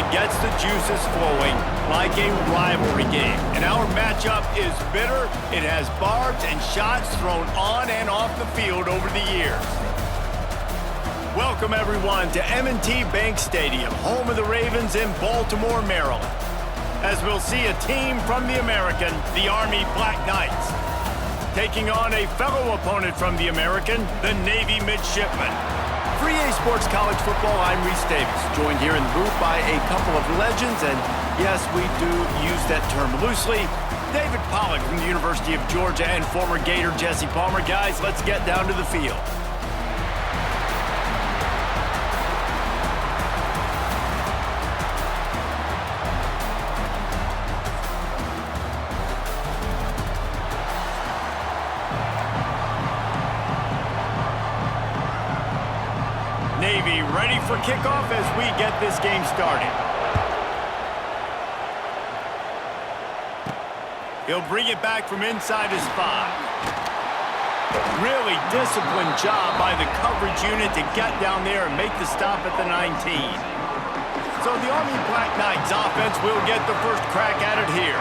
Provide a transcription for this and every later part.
that gets the juices flowing like a rivalry game. And our matchup is bitter. It has barbs and shots thrown on and off the field over the years. Welcome, everyone, to M&T Bank Stadium, home of the Ravens in Baltimore, Maryland, as we'll see a team from the American, the Army Black Knights, taking on a fellow opponent from the American, the Navy Midshipmen. For EA Sports College Football, I'm Reese Davis, joined here in the booth by a couple of legends, and yes, we do use that term loosely. David Pollack from the University of Georgia and former Gator Jesse Palmer. Guys, let's get down to the field. Navy ready for kickoff as we get this game started. He'll bring it back from inside his 5. Really disciplined job by the coverage unit to get down there and make the stop at the 19. So the Army Black Knights offense will get the first crack at it here.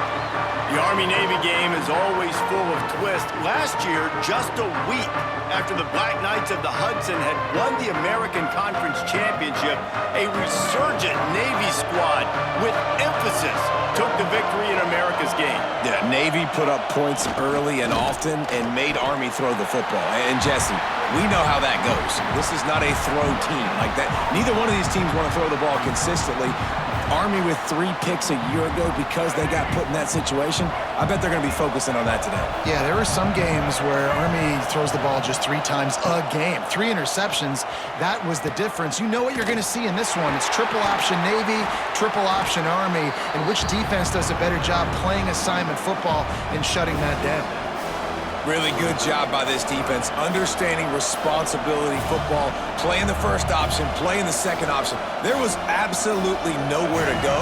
The Army-Navy game is always full of twists. Last year, just a week after the Black Knights of the Hudson had won the American Conference Championship, a resurgent Navy squad with emphasis took the victory in America's game. Yeah, Navy put up points early and often and made Army throw the football. And Jesse, we know how that goes. This is not a throw team like that. Neither one of these teams want to throw the ball consistently. Army with 3 picks a year ago because they got put in that situation. I bet they're going to be focusing on that today. Yeah, there are some games where Army throws the ball just 3 times a game. 3 interceptions, that was the difference. You know what you're going to see in this one. It's triple option Navy, triple option Army, and which defense does a better job playing assignment football and shutting that down? Really good job by this defense, understanding responsibility football, playing the first option, playing the second option. There was absolutely nowhere to go.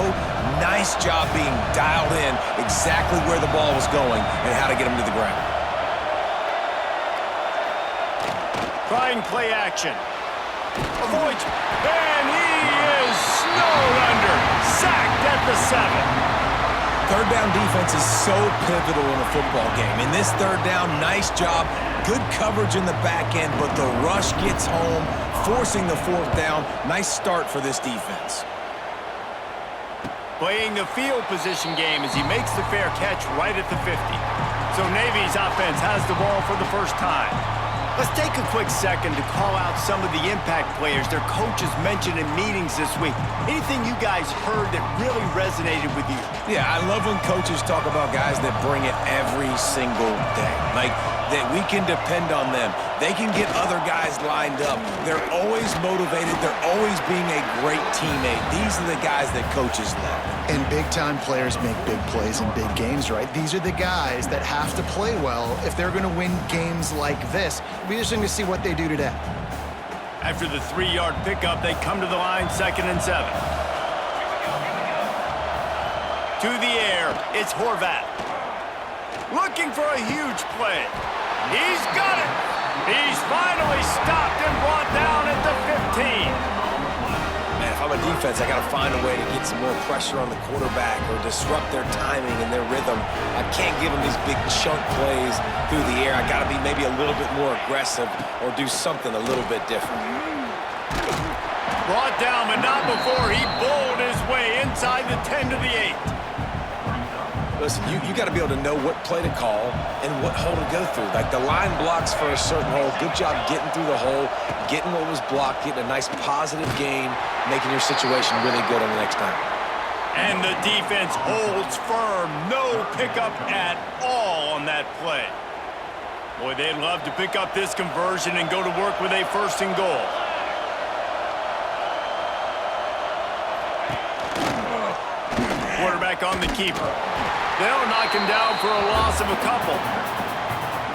Nice job being dialed in exactly where the ball was going and how to get him to the ground. Trying play action. Avoids, and he is snowed under. Sacked at the 7. Third down defense is so pivotal in a football game. In this third down, nice job. Good coverage in the back end, but the rush gets home, forcing the 4th down. Nice start for this defense. Playing the field position game as he makes the fair catch right at the 50. So Navy's offense has the ball for the first time. Let's take a quick second to call out some of the impact players their coaches mentioned in meetings this week. Anything you guys heard that really resonated with you? Yeah, I love when coaches talk about guys that bring it every single day. Like, that we can depend on them. They can get other guys lined up. They're always motivated. They're always being a great teammate. These are the guys that coaches love. And big-time players make big plays in big games, right? These are the guys that have to play well if they're going to win games like this. We're just going to see what they do today. After the 3-yard pickup, they come to the line, 2nd and 7. To the air, it's Horvat. Looking for a huge play. He's got it. He's finally stopped and brought down at the 15. Man, if I'm a defense, I got to find a way to get some more pressure on the quarterback or disrupt their timing and their rhythm. I can't give them these big chunk plays through the air. I got to be maybe a little bit more aggressive or do something a little bit different. Brought down, but not before he bowled his way inside the 10 to the 8. Listen, you got to be able to know what play to call and what hole to go through. Like the line blocks for a certain hole. Good job getting through the hole, getting what was blocked, getting a nice positive gain, making your situation really good on the next time. And the defense holds firm. No pickup at all on that play. Boy, they'd love to pick up this conversion and go to work with a 1st and goal. Quarterback on the keeper. They'll knock him down for a loss of a couple.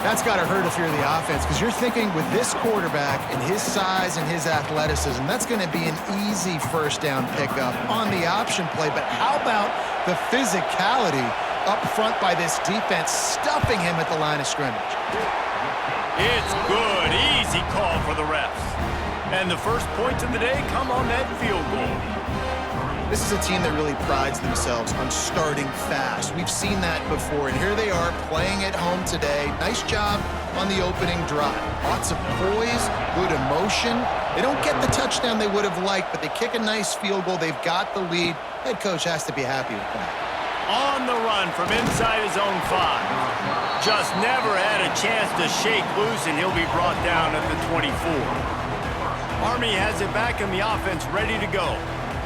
That's got to hurt if you're the offense, because you're thinking with this quarterback and his size and his athleticism, that's going to be an easy 1st down pickup on the option play. But how about the physicality up front by this defense, stuffing him at the line of scrimmage? It's good. Easy call for the refs. And the first points of the day come on that field goal. This is a team that really prides themselves on starting fast. We've seen that before, and here they are playing at home today. Nice job on the opening drive. Lots of poise, good emotion. They don't get the touchdown they would have liked, but they kick a nice field goal. They've got the lead. Head coach has to be happy with that. On the run from inside his own 5. Just never had a chance to shake loose, and he'll be brought down at the 24. Army has it back in the offense, ready to go.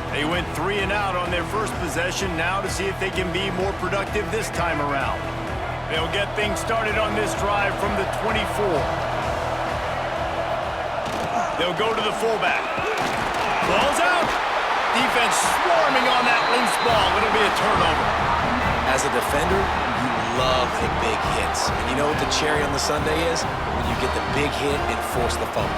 They went 3 and out on their first possession, now to see if they can be more productive this time around. They'll get things started on this drive from the 24. They'll go to the fullback. Ball's out. Defense swarming on that loose ball. It'll be a turnover. As a defender, you love the big hits. And you know what the cherry on the sundae is? When you get the big hit and force the fumble.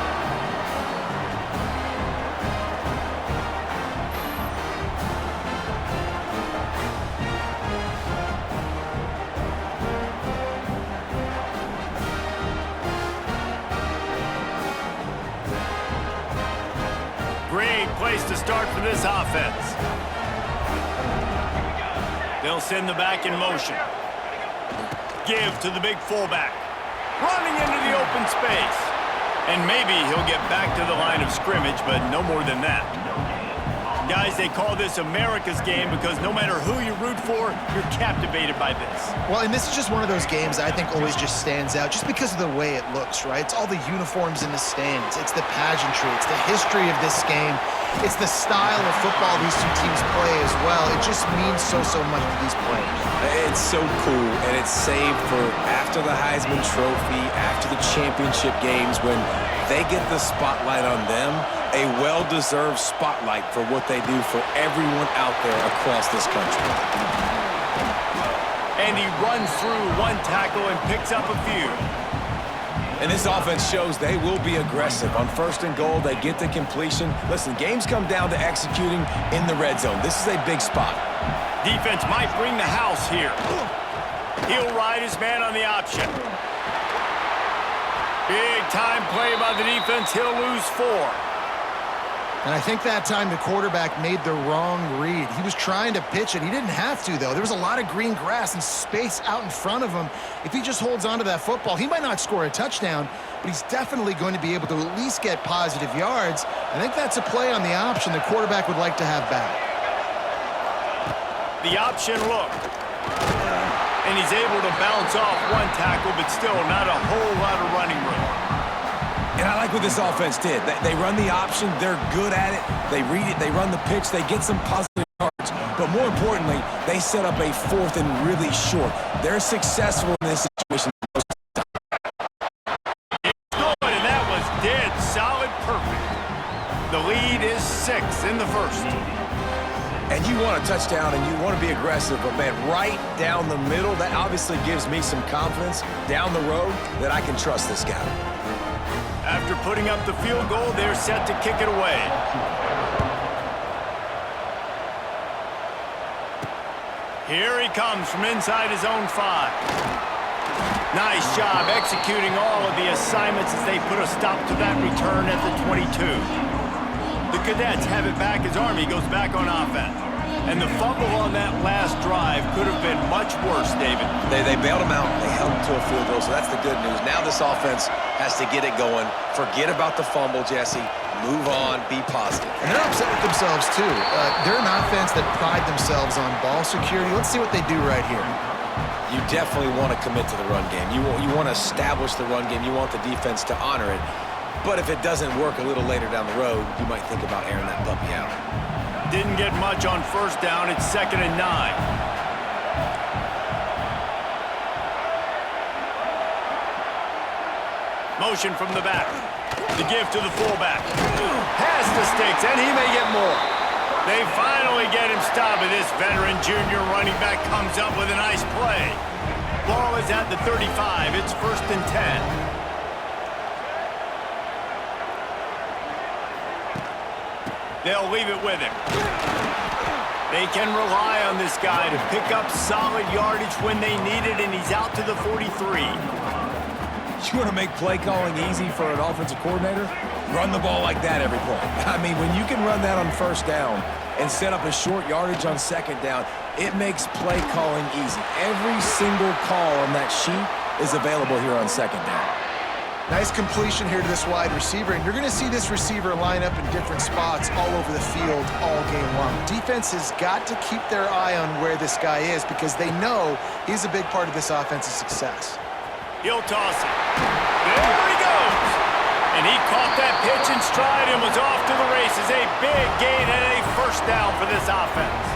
Great place to start for this offense. They'll send the back in motion. Give to the big fullback. Running into the open space. And maybe he'll get back to the line of scrimmage, but no more than that. Guys, they call this America's game because no matter who you root for, you're captivated by this. Well, and this is just one of those games I think always just stands out just because of the way it looks, right? It's all the uniforms in the stands. It's the pageantry. It's the history of this game. It's the style of football these two teams play as well. It just means so much to these players. It's so cool, and it's saved for after the Heisman Trophy, after the championship games, when they get the spotlight on them, a well-deserved spotlight for what they do for everyone out there across this country. And he runs through one tackle and picks up a few. And this offense shows they will be aggressive. On 1st and goal, they get the completion. Listen, games come down to executing in the red zone. This is a big spot. Defense might bring the house here. He'll ride his man on the option. Big time play by the defense. He'll lose 4. And I think that time the quarterback made the wrong read. He was trying to pitch it. He didn't have to, though. There was a lot of green grass and space out in front of him. If he just holds onto that football, he might not score a touchdown, but he's definitely going to be able to at least get positive yards. I think that's a play on the option the quarterback would like to have back. The option look. And he's able to bounce off one tackle, but still not a whole lot of running room. And I like what this offense did. They run the option. They're good at it. They read it. They run the pitch. They get some positive yards. But more importantly, they set up a 4th and really short. They're successful in this situation. It's good, and that was dead solid perfect. The lead is 6 in the first. And you want a touchdown and you want to be aggressive, but man, right down the middle, that obviously gives me some confidence down the road that I can trust this guy. After putting up the field goal, they're set to kick it away. Here he comes from inside his own 5. Nice job executing all of the assignments as they put a stop to that return at the 22. The Cadets have it back as Army goes back on offense. And the fumble on that last drive could have been much worse, David. They bailed him out. They held him to a field goal, so that's the good news. Now this offense has to get it going. Forget about the fumble, Jesse. Move on. Be positive. And they're upset with themselves, too. They're an offense that pride themselves on ball security. Let's see what they do right here. You definitely want to commit to the run game. You want to establish the run game. You want the defense to honor it. But if it doesn't work a little later down the road, you might think about airing that puppy out. Didn't get much on 1st down. It's 2nd and 9. Motion from the back. The give to the fullback. Has the sticks, and he may get more. They finally get him stopped, and this veteran junior running back comes up with a nice play. Ball is at the 35. It's 1st and 10. They'll leave it with him. They can rely on this guy to pick up solid yardage when they need it, and he's out to the 43. You want to make play calling easy for an offensive coordinator? Run the ball like that every play. I mean, when you can run that on 1st down and set up a short yardage on second down, it makes play calling easy. Every single call on that sheet is available here on second down. Nice completion here to this wide receiver, and you're going to see this receiver line up in different spots all over the field all game long. Defense has got to keep their eye on where this guy is because they know he's a big part of this offense's success. He'll toss it. There he goes. And he caught that pitch in stride and was off to the races. A big gain and a first down for this offense.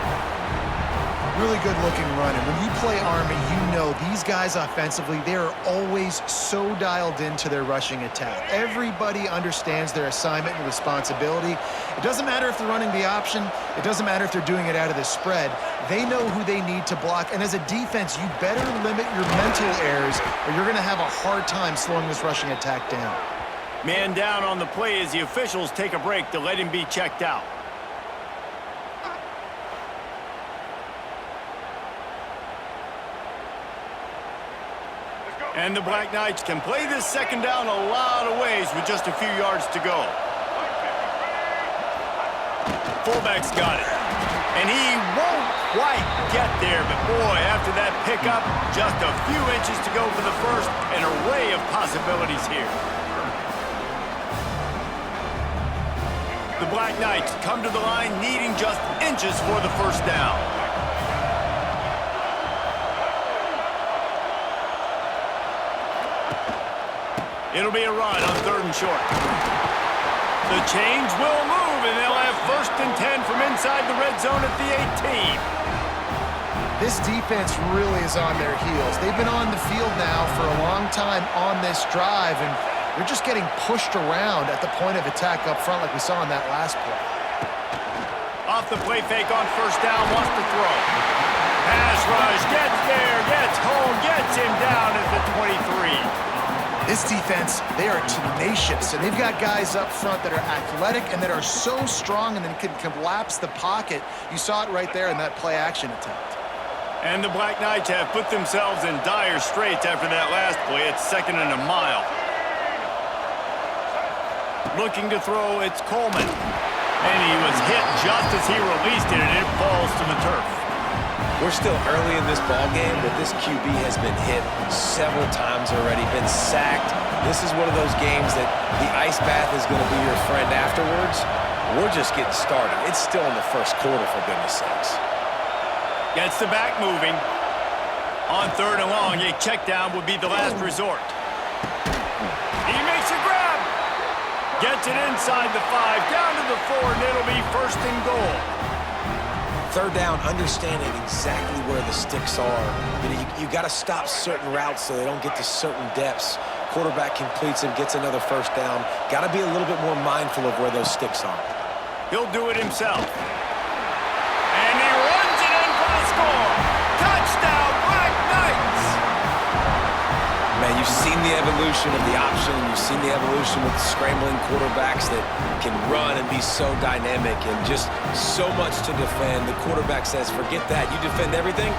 Really good-looking run, and when you play Army, you know these guys offensively, they are always so dialed into their rushing attack. Everybody understands their assignment and responsibility. It doesn't matter if they're running the option. It doesn't matter if they're doing it out of the spread. They know who they need to block, and as a defense, you better limit your mental errors or you're going to have a hard time slowing this rushing attack down. Man down on the play as the officials take a break to let him be checked out. And the Black Knights can play this second down a lot of ways with just a few yards to go. Fullback's got it. And he won't quite get there, but boy, after that pickup, just a few inches to go for the first. An array of possibilities here. The Black Knights come to the line needing just inches for the first down. It'll be a run on 3rd and short. The chains will move, and they'll have 1st and 10 from inside the red zone at the 18. This defense really is on their heels. They've been on the field now for a long time on this drive, and they're just getting pushed around at the point of attack up front like we saw in that last play. Off the play fake on 1st down, wants to throw. Pass rush, gets there, gets home, gets him down at the 23. This defense, they are tenacious, and they've got guys up front that are athletic and that are so strong and then can collapse the pocket. You saw it right there in that play-action attempt. And the Black Knights have put themselves in dire straits after that last play. It's 2nd and a mile. Looking to throw, it's Coleman. And he was hit just as he released it, and it falls to the turf. We're still early in this ballgame, but this QB has been hit several times already, been sacked. This is one of those games that the ice bath is going to be your friend afterwards. We're just getting started. It's still in the first quarter, for goodness sakes. Gets the back moving. On 3rd and long, a check down would be the last resort. He makes a grab. Gets it inside the 5, down to the 4, and it'll be 1st and goal. 3rd down, understanding exactly where the sticks are. You got to stop certain routes so they don't get to certain depths. Quarterback completes it, gets another 1st down. Got to be a little bit more mindful of where those sticks are. He'll do it himself. And he runs it in for the score. Touchdown, Black Knights! Man, you've seen the evolution of the option. You've seen the evolution with scrambling quarterbacks that can run and be so dynamic and just so much to defend. The quarterback says, forget that. You defend everything.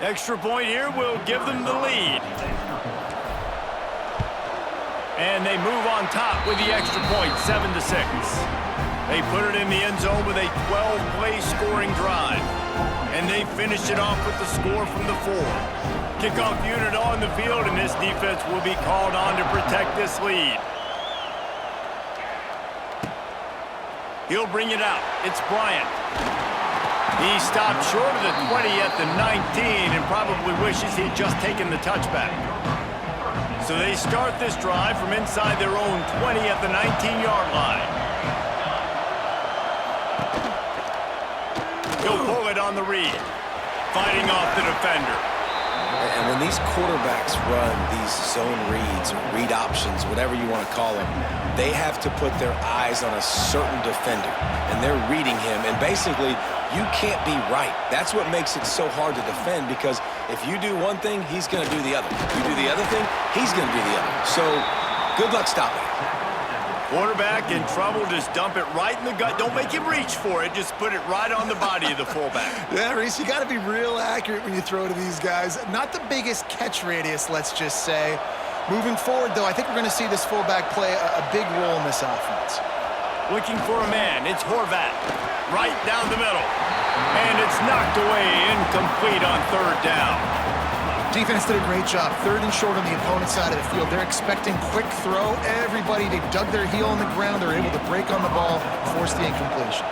Extra point here will give them the lead. And they move on top with the extra point, 7-6. They put it in the end zone with a 12-play scoring drive. And they finished it off with the score from the 4. Kickoff unit on the field, and this defense will be called on to protect this lead. He'll bring it out. It's Bryant. He stopped short of the 20 at the 19 and probably wishes he'd just taken the touchback. So they start this drive from inside their own 20 at the 19-yard line. He'll pull it on the read, fighting off the defender. And when these quarterbacks run these zone reads or read options, whatever you want to call them, they have to put their eyes on a certain defender, and they're reading him. And basically, you can't be right. That's what makes it so hard to defend, because if you do one thing, he's going to do the other. If you do the other thing, he's going to do the other. So good luck stopping. Quarterback in trouble, just dump it right in the gut. Don't make him reach for it. Just put it right on the body of the fullback. Yeah, Reese, you got to be real accurate when you throw to these guys. Not the biggest catch radius, let's just say. Moving forward, though, I think we're going to see this fullback play a big role in this offense. Looking for a man. It's Horvat. Right down the middle. And it's knocked away, incomplete on third down. Defense did a great job. 3rd and short on the opponent's side of the field. They're expecting quick throw. Everybody, they dug their heel on the ground. They're able to break on the ball, force the incompletion.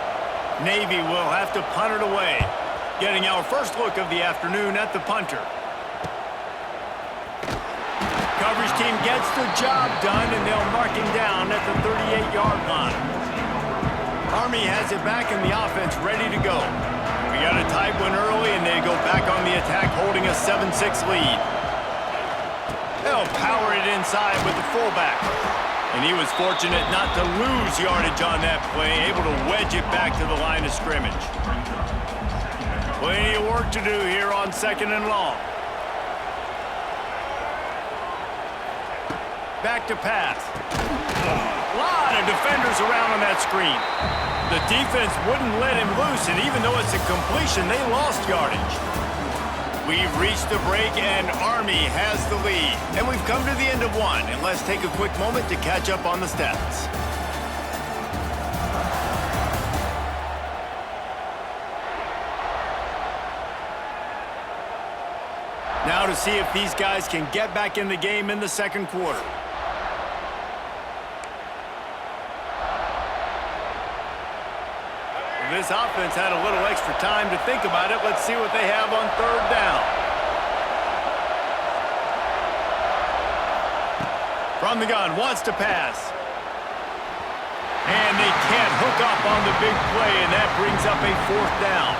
Navy will have to punt it away. Getting our first look of the afternoon at the punter. Coverage team gets the job done, and they'll mark him down at the 38-yard line. Army has it back in the offense, ready to go. We got a tight one early, and they go back on the attack, holding a 7-6 lead. They'll power it inside with the fullback. And he was fortunate not to lose yardage on that play, able to wedge it back to the line of scrimmage. Plenty of work to do here on 2nd and long. Back to pass. A lot of defenders around on that screen. The defense wouldn't let him loose, and even though it's a completion, they lost yardage. We've reached the break, and Army has the lead. And we've come to the end of one, and let's take a quick moment to catch up on the stats. Now to see if these guys can get back in the game in the second quarter. This offense had a little extra time to think about it. Let's see what they have on 3rd down. From the gun, wants to pass. And they can't hook up on the big play, and that brings up a 4th down.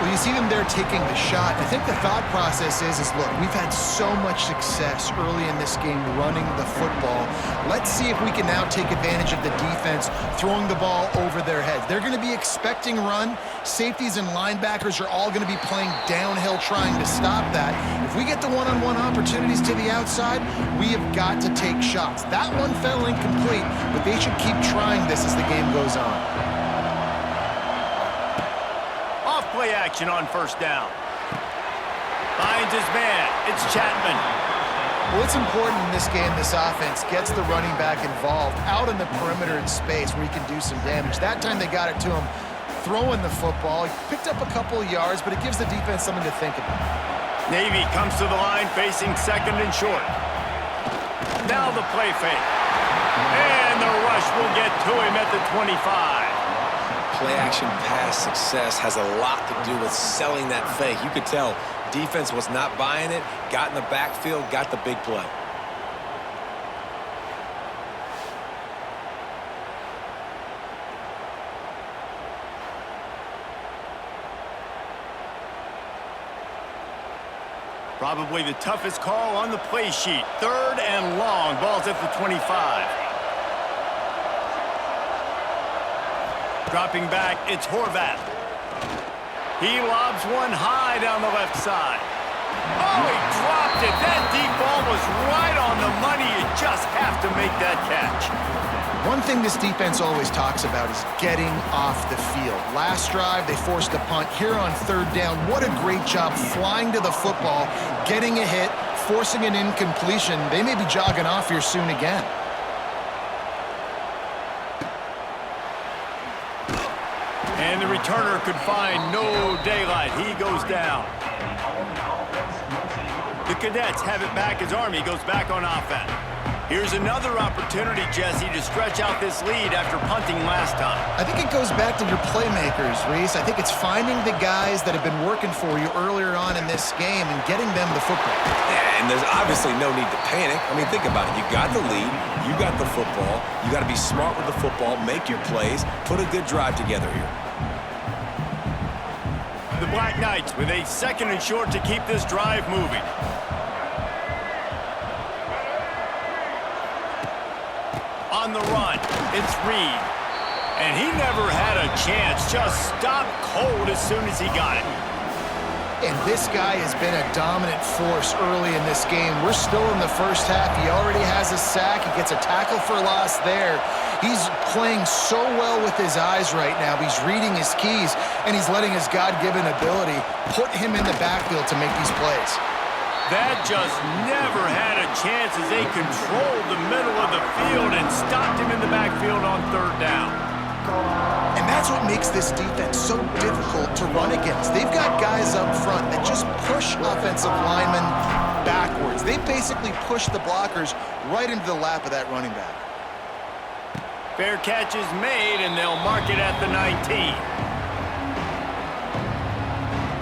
Well, you see them there taking the shot. I think the thought process is look, we've had so much success early in this game running the football. Let's see if we can now take advantage of the defense throwing the ball over their heads. They're going to be expecting run. Safeties and linebackers are all going to be playing downhill trying to stop that. If we get the one-on-one opportunities to the outside, we have got to take shots. That one fell incomplete, but they should keep trying this as the game goes on. Play action on 1st down. Finds his man. It's Chapman. Well, it's important in this game this offense gets the running back involved out in the perimeter in space where he can do some damage. That time they got it to him throwing the football. He picked up a couple of yards, but it gives the defense something to think about. Navy comes to the line facing 2nd and short. Now the play fake. And the rush will get to him at the 25. Play-action pass success has a lot to do with selling that fake. You could tell defense was not buying it, got in the backfield, got the big play. Probably the toughest call on the play sheet. 3rd and long. Ball's at the 25. Dropping back, it's Horvat. He lobs one high down the left side. Oh, he dropped it. That deep ball was right on the money. You just have to make that catch. One thing this defense always talks about is getting off the field. Last drive, they forced a punt. Here on 3rd down, what a great job flying to the football, getting a hit, forcing an incompletion. They may be jogging off here soon again. And the returner could find no daylight. He goes down. The Cadets have it back as Army goes back on offense. Here's another opportunity, Jesse, to stretch out this lead after punting last time. I think it goes back to your playmakers, Reese. I think it's finding the guys that have been working for you earlier on in this game and getting them the football. Yeah, and there's obviously no need to panic. I mean, think about it. You got the lead. You got the football. You got to be smart with the football, make your plays, put a good drive together here. The Black Knights with a 2nd and short to keep this drive moving. On the run, it's Reed. And he never had a chance, just stopped cold as soon as he got it. And this guy has been a dominant force early in this game. We're still in the first half. He already has a sack. He gets a tackle for loss there. He's playing so well with his eyes right now. He's reading his keys, and he's letting his God-given ability put him in the backfield to make these plays. That just never had a chance as they controlled the middle of the field and stopped him in the backfield on third down. And that's what makes this defense so difficult to run against. They've got guys up front that just push offensive linemen backwards. They basically push the blockers right into the lap of that running back. Fair catch is made, and they'll mark it at the 19.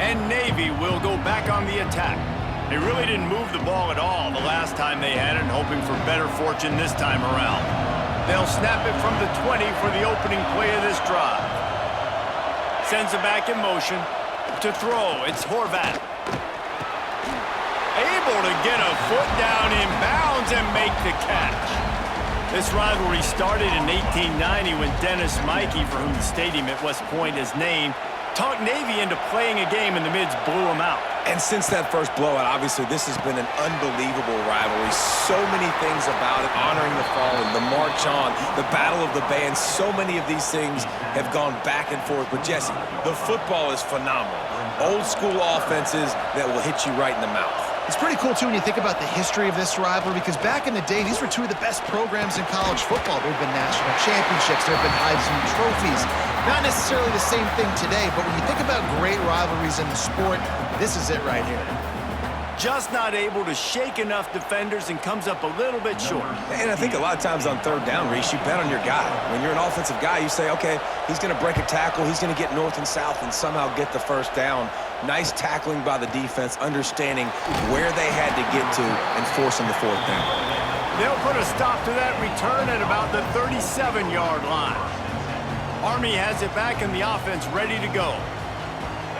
And Navy will go back on the attack. They really didn't move the ball at all the last time they had it, hoping for better fortune this time around. They'll snap it from the 20 for the opening play of this drive. Sends it back in motion. To throw, it's Horvat. Able to get a foot down in bounds and make the catch. This rivalry started in 1890 when Dennis Mikey, for whom the stadium at West Point is named, talked Navy into playing a game and the Mids blew them out. And since that first blowout, obviously, this has been an unbelievable rivalry. So many things about it, honoring the fallen, the march on, the battle of the bands. So many of these things have gone back and forth. But, Jesse, the football is phenomenal. Old school offenses that will hit you right in the mouth. It's pretty cool, too, when you think about the history of this rivalry, because back in the day, these were two of the best programs in college football. There have been national championships. There have been Heisman trophies. Not necessarily the same thing today, but when you think about great rivalries in the sport, this is it right here. Just not able to shake enough defenders and comes up a little bit short. And I think a lot of times on third down, Reese, you bet on your guy. When you're an offensive guy, you say, okay, he's going to break a tackle, he's going to get north and south and somehow get the first down. Nice tackling by the defense, understanding where they had to get to and forcing the fourth down. They'll put a stop to that return at about the 37-yard line. Army has it back in the offense ready to go.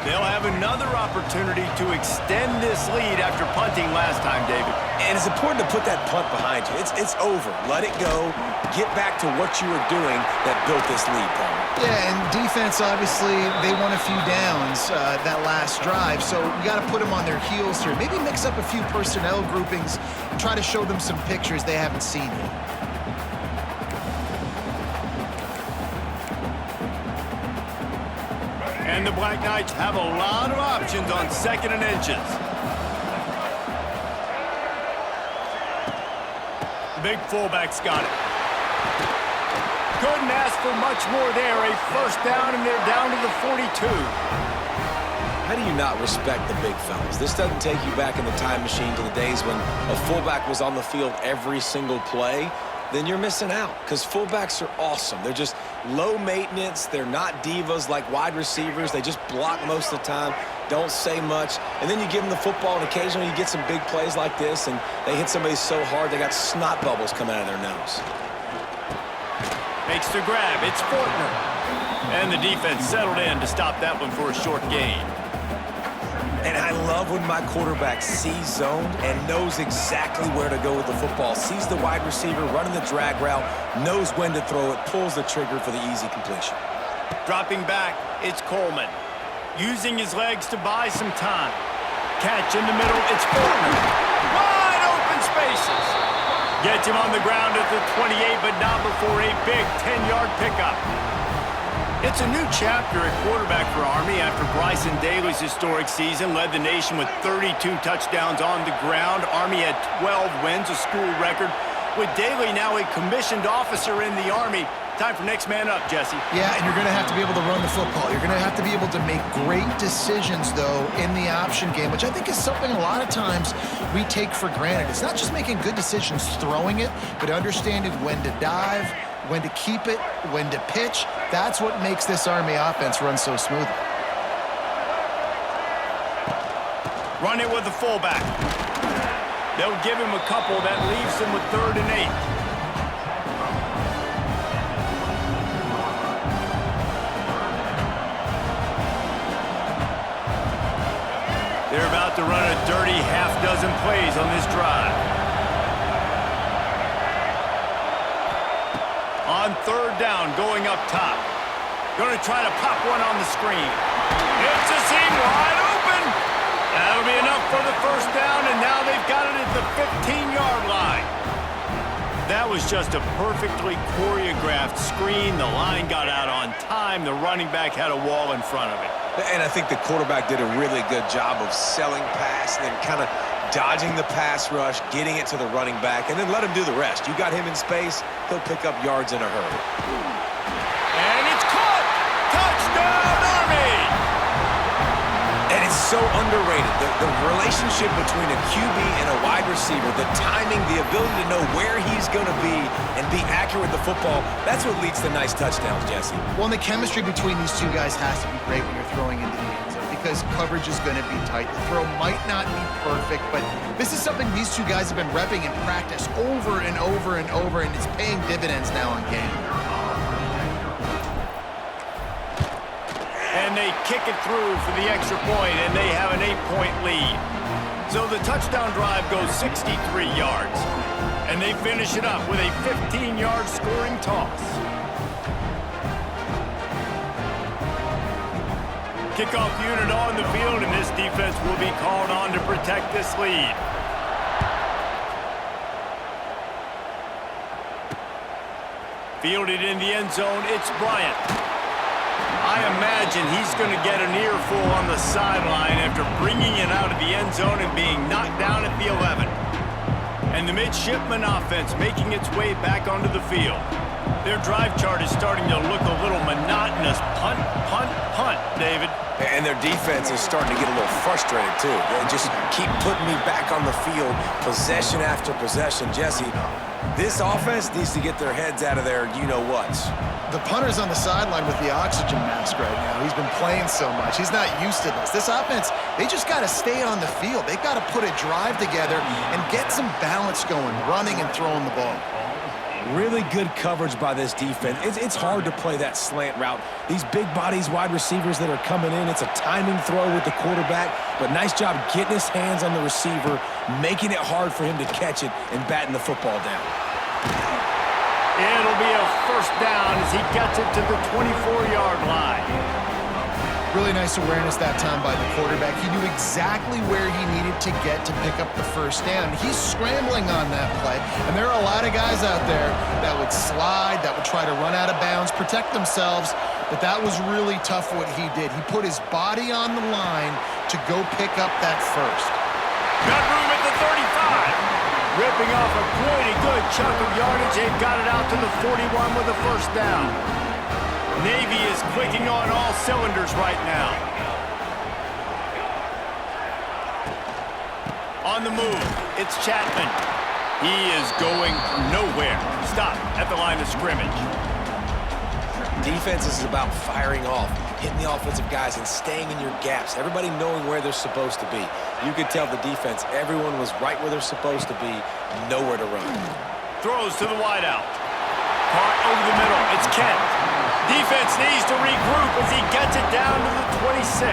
They'll have another opportunity to extend this lead after punting last time, David. And it's important to put that punt behind you. It's over. Let it go. Get back to what you were doing that built this lead, Paul. Yeah, and defense, obviously, they won a few downs that last drive, so you got to put them on their heels here. Maybe mix up a few personnel groupings and try to show them some pictures they haven't seen yet. And the Black Knights have a lot of options on second and inches. The big fullback's got it. Couldn't ask for much more there. A first down, and they're down to the 42. How do you not respect the big fellas? This doesn't take you back in the time machine to the days when a fullback was on the field every single play. Then you're missing out, because fullbacks are awesome. They're just low maintenance. They're not divas like wide receivers. They just block most of the time, don't say much. And then you give them the football, and occasionally you get some big plays like this, and they hit somebody so hard they got snot bubbles coming out of their nose. Makes the grab. It's Fortner. And the defense settled in to stop that one for a short gain. And I love when my quarterback sees zone and knows exactly where to go with the football. Sees the wide receiver running the drag route, knows when to throw it, pulls the trigger for the easy completion. Dropping back, it's Coleman. Using his legs to buy some time. Catch in the middle, it's Fortner. Wide open spaces. Gets him on the ground at the 28, but not before a big 10-yard pickup. It's a new chapter at quarterback for Army after Bryson Daly's historic season led the nation with 32 touchdowns on the ground. Army had 12 wins, a school record. With Daly now a commissioned officer in the Army. Time for next man up, Jesse. Yeah, and you're going to have to be able to run the football. You're going to have to be able to make great decisions, though, in the option game, which I think is something a lot of times we take for granted. It's not just making good decisions throwing it, but understanding when to dive, when to keep it, when to pitch. That's what makes this Army offense run so smoothly. Run it with the fullback. They'll give him a couple. That leaves him with 3rd and 8. They're about to run a dirty half-dozen plays on this drive. On 3rd down, going up top. Going to try to pop one on the screen. It's a seam wide open. That was just a perfectly choreographed screen. The line got out on time. The running back had a wall in front of it. And I think the quarterback did a really good job of selling pass and then kind of dodging the pass rush, getting it to the running back, and then let him do the rest. You got him in space, he'll pick up yards in a hurry. And it's caught! Touchdown, Army! And it's so underrated. The relationship between a QB and a wide receiver, the timing, the ability to know where he's going to be and be accurate with the football, that's what leads to nice touchdowns, Jesse. Well, and the chemistry between these two guys has to be great when you're throwing into the end zone because coverage is going to be tight. The throw might not be perfect, but this is something these two guys have been repping in practice over and over and over, and it's paying dividends now in game. And they kick it through for the extra point, and they have an 8-point lead. So the touchdown drive goes 63 yards, and they finish it up with a 15-yard scoring toss. Kickoff unit on the field, and this defense will be called on to protect this lead. Fielded in the end zone, it's Bryant. I imagine he's going to get an earful on the sideline after bringing it out of the end zone and being knocked down at the 11. And the midshipman offense making its way back onto the field. Their drive chart is starting to look a little monotonous. Punt, punt, punt, David. And their defense is starting to get a little frustrated, too. They just keep putting me back on the field, possession after possession. Jesse, this offense needs to get their heads out of their you-know-whats. The punter's on the sideline with the oxygen mask right now. He's been playing so much. He's not used to this. This offense, they just got to stay on the field. They've got to put a drive together and get some balance going, running and throwing the ball. Really good coverage by this defense. It's hard to play that slant route. These big bodies, wide receivers that are coming in, it's a timing throw with the quarterback, but nice job getting his hands on the receiver, making it hard for him to catch it and batting the football down. It'll be a first down as he gets it to the 24-yard line. Really nice awareness that time by the quarterback. He knew exactly where he needed to get to pick up the first down. He's scrambling on that play, and there are a lot of guys out there that would slide, that would try to run out of bounds, protect themselves, but that was really tough what he did. He put his body on the line to go pick up that first. Got room at the 35. Ripping off a pretty good chunk of yardage. They've got it out to the 41 with a first down. Navy is clicking on all cylinders right now. On the move, it's Chapman. He is going nowhere. Stop at the line of scrimmage. Defense is about firing off, hitting the offensive guys and staying in your gaps. Everybody knowing where they're supposed to be. You could tell the defense, everyone was right where they're supposed to be, nowhere to run. Throws to the wideout. Caught over the middle. It's Kent. Defense needs to regroup as he gets it down to the 26.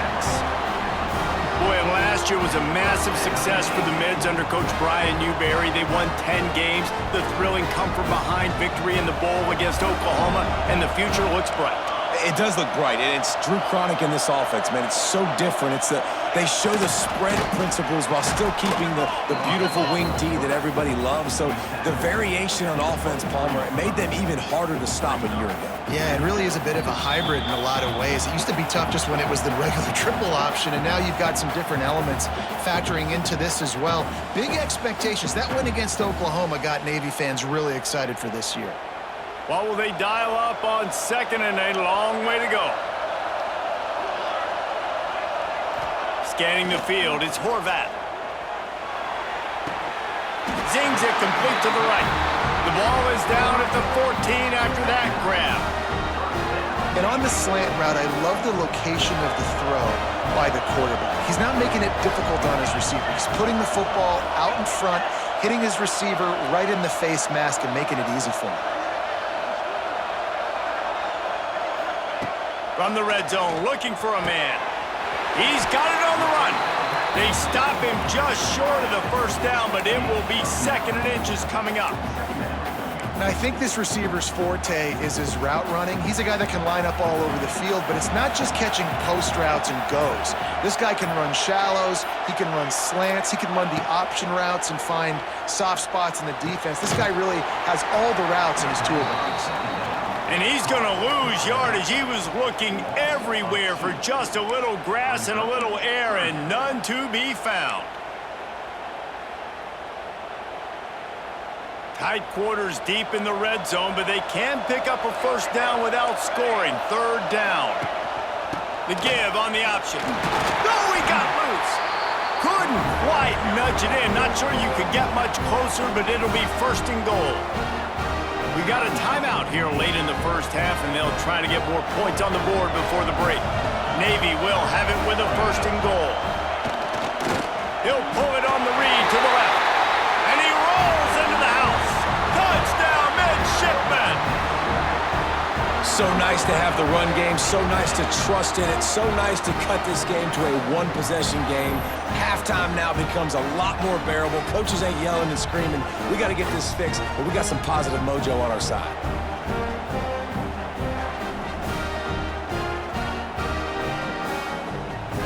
Boy, last year was a massive success for the Mids under Coach Brian Newberry. They won 10 games. The thrilling come from behind victory in the bowl against Oklahoma, and the future looks bright. It does look bright, and it's Drew Cronick in this offense, man. It's so different. They show the spread principles while still keeping the beautiful wing D that everybody loves. So the variation on offense, Palmer, it made them even harder to stop a year ago. Yeah, it really is a bit of a hybrid in a lot of ways. It used to be tough just when it was the regular triple option, and now you've got some different elements factoring into this as well. Big expectations. That win against Oklahoma got Navy fans really excited for this year. Well, will they dial up on second and a long way to go? Scanning the field, it's Horvat. Zings it complete to the right. The ball is down at the 14 after that grab. And on the slant route, I love the location of the throw by the quarterback. He's not making it difficult on his receiver. He's putting the football out in front, hitting his receiver right in the face mask and making it easy for him. From the red zone, looking for a man. He's got it on the run. They stop him just short of the first down, but it will be second and inches coming up. And I think this receiver's forte is his route running. He's a guy that can line up all over the field, but it's not just catching post routes and goes. This guy can run shallows, he can run slants, he can run the option routes and find soft spots in the defense. This guy really has all the routes in his toolbox. And he's going to lose yardage. He was looking everywhere for just a little grass and a little air, and none to be found. Tight quarters deep in the red zone, but they can pick up a first down without scoring. Third down. The give on the option. Oh, he got loose. Couldn't quite nudge it in. Not sure you could get much closer, but it'll be first and goal. We got a timeout here late in the first half, and they'll try to get more points on the board before the break. Navy will have it with a first and goal. He'll pull it on the read to the left. And he rolls into the house. Touchdown, midshipman. So nice to have the run game, so nice to trust in it, so nice to cut this game to a one-possession game. Halftime now becomes a lot more bearable. Coaches ain't yelling and screaming. We got to get this fixed, but we got some positive mojo on our side.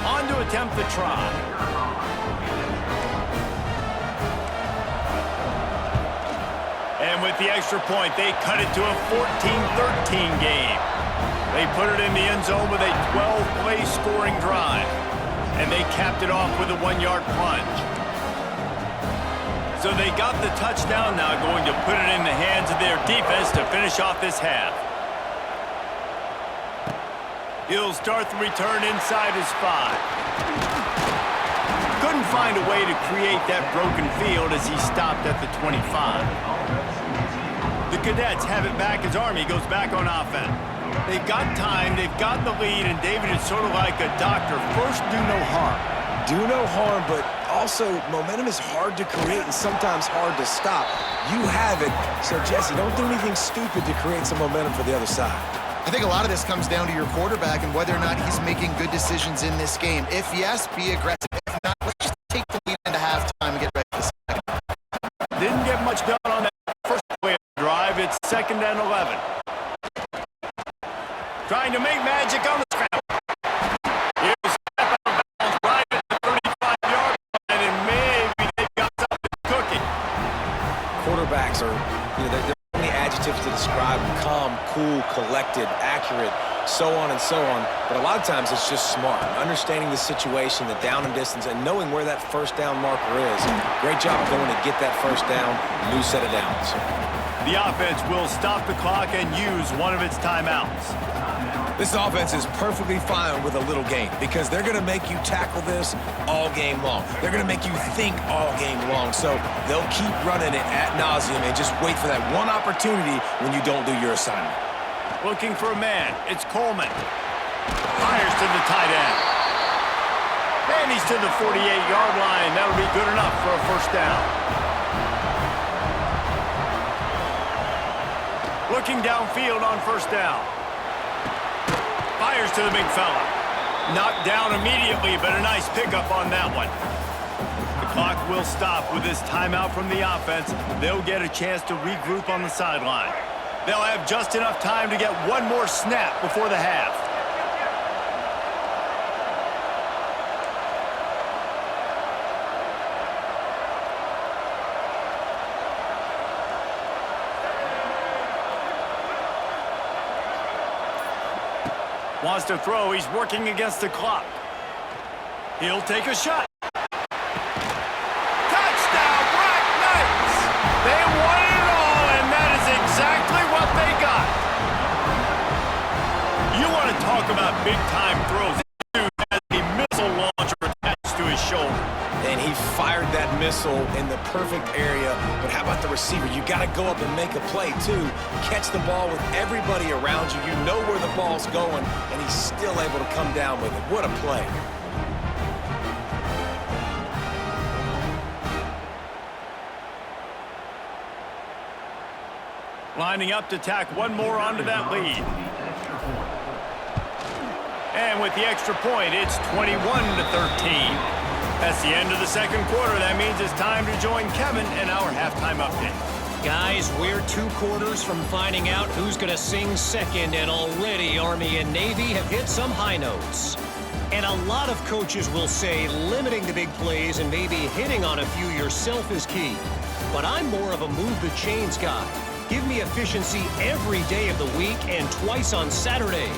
On to attempt the try. And with the extra point, they cut it to a 14-13 game. They put it in the end zone with a 12-play scoring drive. And they capped it off with a 1-yard plunge. So they got the touchdown, now going to put it in the hands of their defense to finish off this half. He'll start the return inside his 5. Couldn't find a way to create that broken field as he stopped at the 25. The Cadets have it back as Army goes back on offense. They've got time, they've got the lead, and David is sort of like a doctor. First, do no harm. Do no harm, but also momentum is hard to create and sometimes hard to stop. You have it, so Jesse, don't do anything stupid to create some momentum for the other side. I think a lot of this comes down to your quarterback and whether or not he's making good decisions in this game. If yes, be aggressive. If not, let's just take the lead into halftime and get ready for the second. Didn't get much done on that first play of the drive. It's 2nd and 11. Trying to make magic on the scramble. Here's a step out of bounds right at the 35-yard line, and maybe they've got something cooking. Quarterbacks are, there are many adjectives to describe them: calm, cool, collected, accurate, so on and so on. But a lot of times it's just smart, understanding the situation, the down and distance, and knowing where that first down marker is. Great job going to get that first down, new set of downs. The offense will stop the clock and use one of its timeouts. This offense is perfectly fine with a little game because they're going to make you tackle this all game long. They're going to make you think all game long. So they'll keep running it ad nauseum and just wait for that one opportunity when you don't do your assignment. Looking for a man. It's Coleman. Fires to the tight end. And he's to the 48-yard line. That'll be good enough for a first down. Looking downfield on first down. Fires to the big fella. Knocked down immediately, but a nice pickup on that one. The clock will stop with this timeout from the offense. They'll get a chance to regroup on the sideline. They'll have just enough time to get one more snap before the half. Wants to throw. He's working against the clock. He'll take a shot. Touchdown, Black Knights! They won it all, and that is exactly what they got. You want to talk about big-time throws. This dude has a missile launcher attached to his shoulder. And he fired that missile in the perfect area. But how about the receiver? You got to go up and make a play, too. Catch the ball with everybody around you. You know where the ball's going, and he's still able to come down with it. What a play. Lining up to tack one more onto that lead. And with the extra point, it's 21-13. That's the end of the second quarter. That means it's time to join Kevin in our halftime update. Guys, we're 2 quarters from finding out who's going to sing second, and already Army and Navy have hit some high notes. And a lot of coaches will say limiting the big plays and maybe hitting on a few yourself is key. But I'm more of a move the chains guy. Give me efficiency every day of the week and twice on Saturday.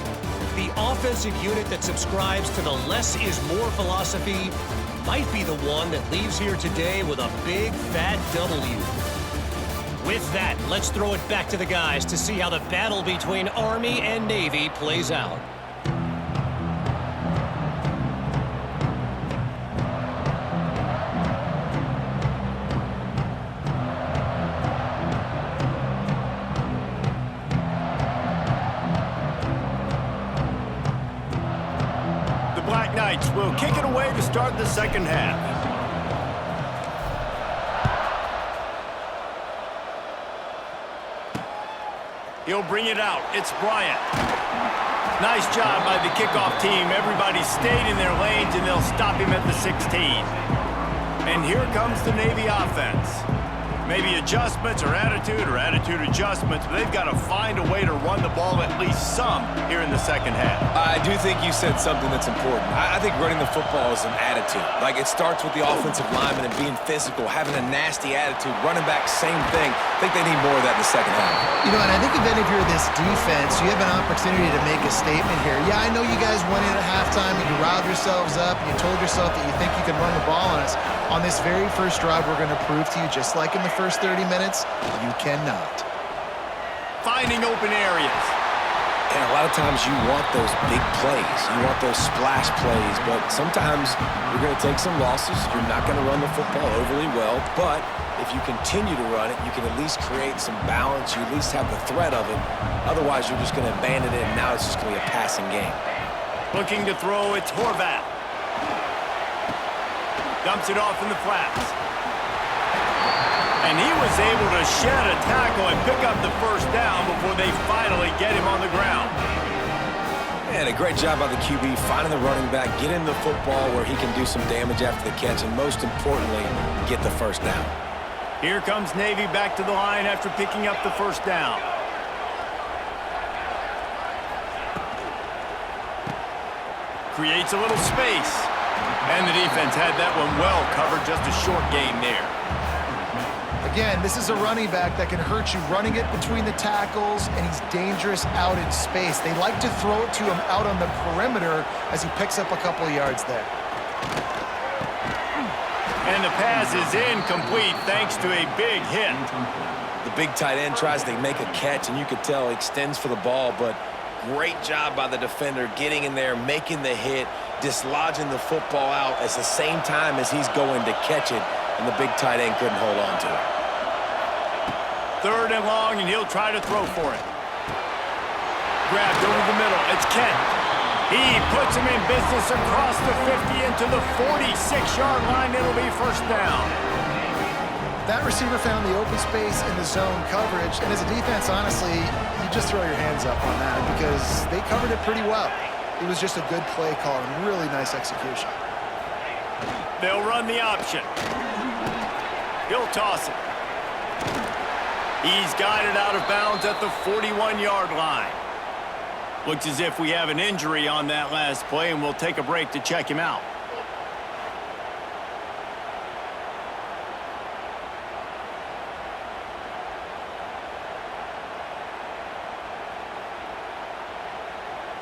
The offensive unit that subscribes to the less is more philosophy might be the one that leaves here today with a big fat W. With that, let's throw it back to the guys to see how the battle between Army and Navy plays out. The Black Knights will kick it away to start the second half. He'll bring it out. It's Bryant. Nice job by the kickoff team. Everybody stayed in their lanes, and they'll stop him at the 16. And here comes the Navy offense. Maybe adjustments or attitude adjustments, but they've got to find a way to run the ball at least some here in the second half. I do think you said something that's important. I think running the football is an attitude. Like, it starts with the offensive lineman and being physical, having a nasty attitude. Running back, same thing. I think they need more of that in the second half. You know, and I think if you're this defense, you have an opportunity to make a statement here. Yeah, I know you guys went in at halftime and you riled yourselves up and you told yourself that you think you can run the ball on us. On this very first drive, we're going to prove to you, just like in the first 30 minutes, you cannot. Finding open areas. And a lot of times you want those big plays. You want those splash plays, but sometimes you're going to take some losses. You're not going to run the football overly well, but if you continue to run it, you can at least create some balance. You at least have the threat of it. Otherwise, you're just going to abandon it, and now it's just going to be a passing game. Looking to throw, it's Horvath. Dumps it off in the flats. And he was able to shed a tackle and pick up the first down before they finally get him on the ground. And a great job by the QB, finding the running back, getting the football where he can do some damage after the catch, and most importantly, get the first down. Here comes Navy back to the line after picking up the first down. Creates a little space. And the defense had that one well covered, just a short gain there. Again, this is a running back that can hurt you running it between the tackles, and he's dangerous out in space. They like to throw it to him out on the perimeter as he picks up a couple of yards there. And the pass is incomplete thanks to a big hit. The big tight end tries to make a catch, and you could tell he extends for the ball, but great job by the defender getting in there, making the hit, dislodging the football out at the same time as he's going to catch it, and the big tight end couldn't hold on to it. Third and long, and he'll try to throw for it. Grabbed over the middle. It's Kent. He puts him in business across the 50 into the 46-yard line. It'll be first down. That receiver found the open space in the zone coverage, and as a defense, honestly, you just throw your hands up on that because they covered it pretty well. It was just a good play call and really nice execution. They'll run the option. He'll toss it. He's guided out of bounds at the 41-yard line. Looks as if we have an injury on that last play, and we'll take a break to check him out.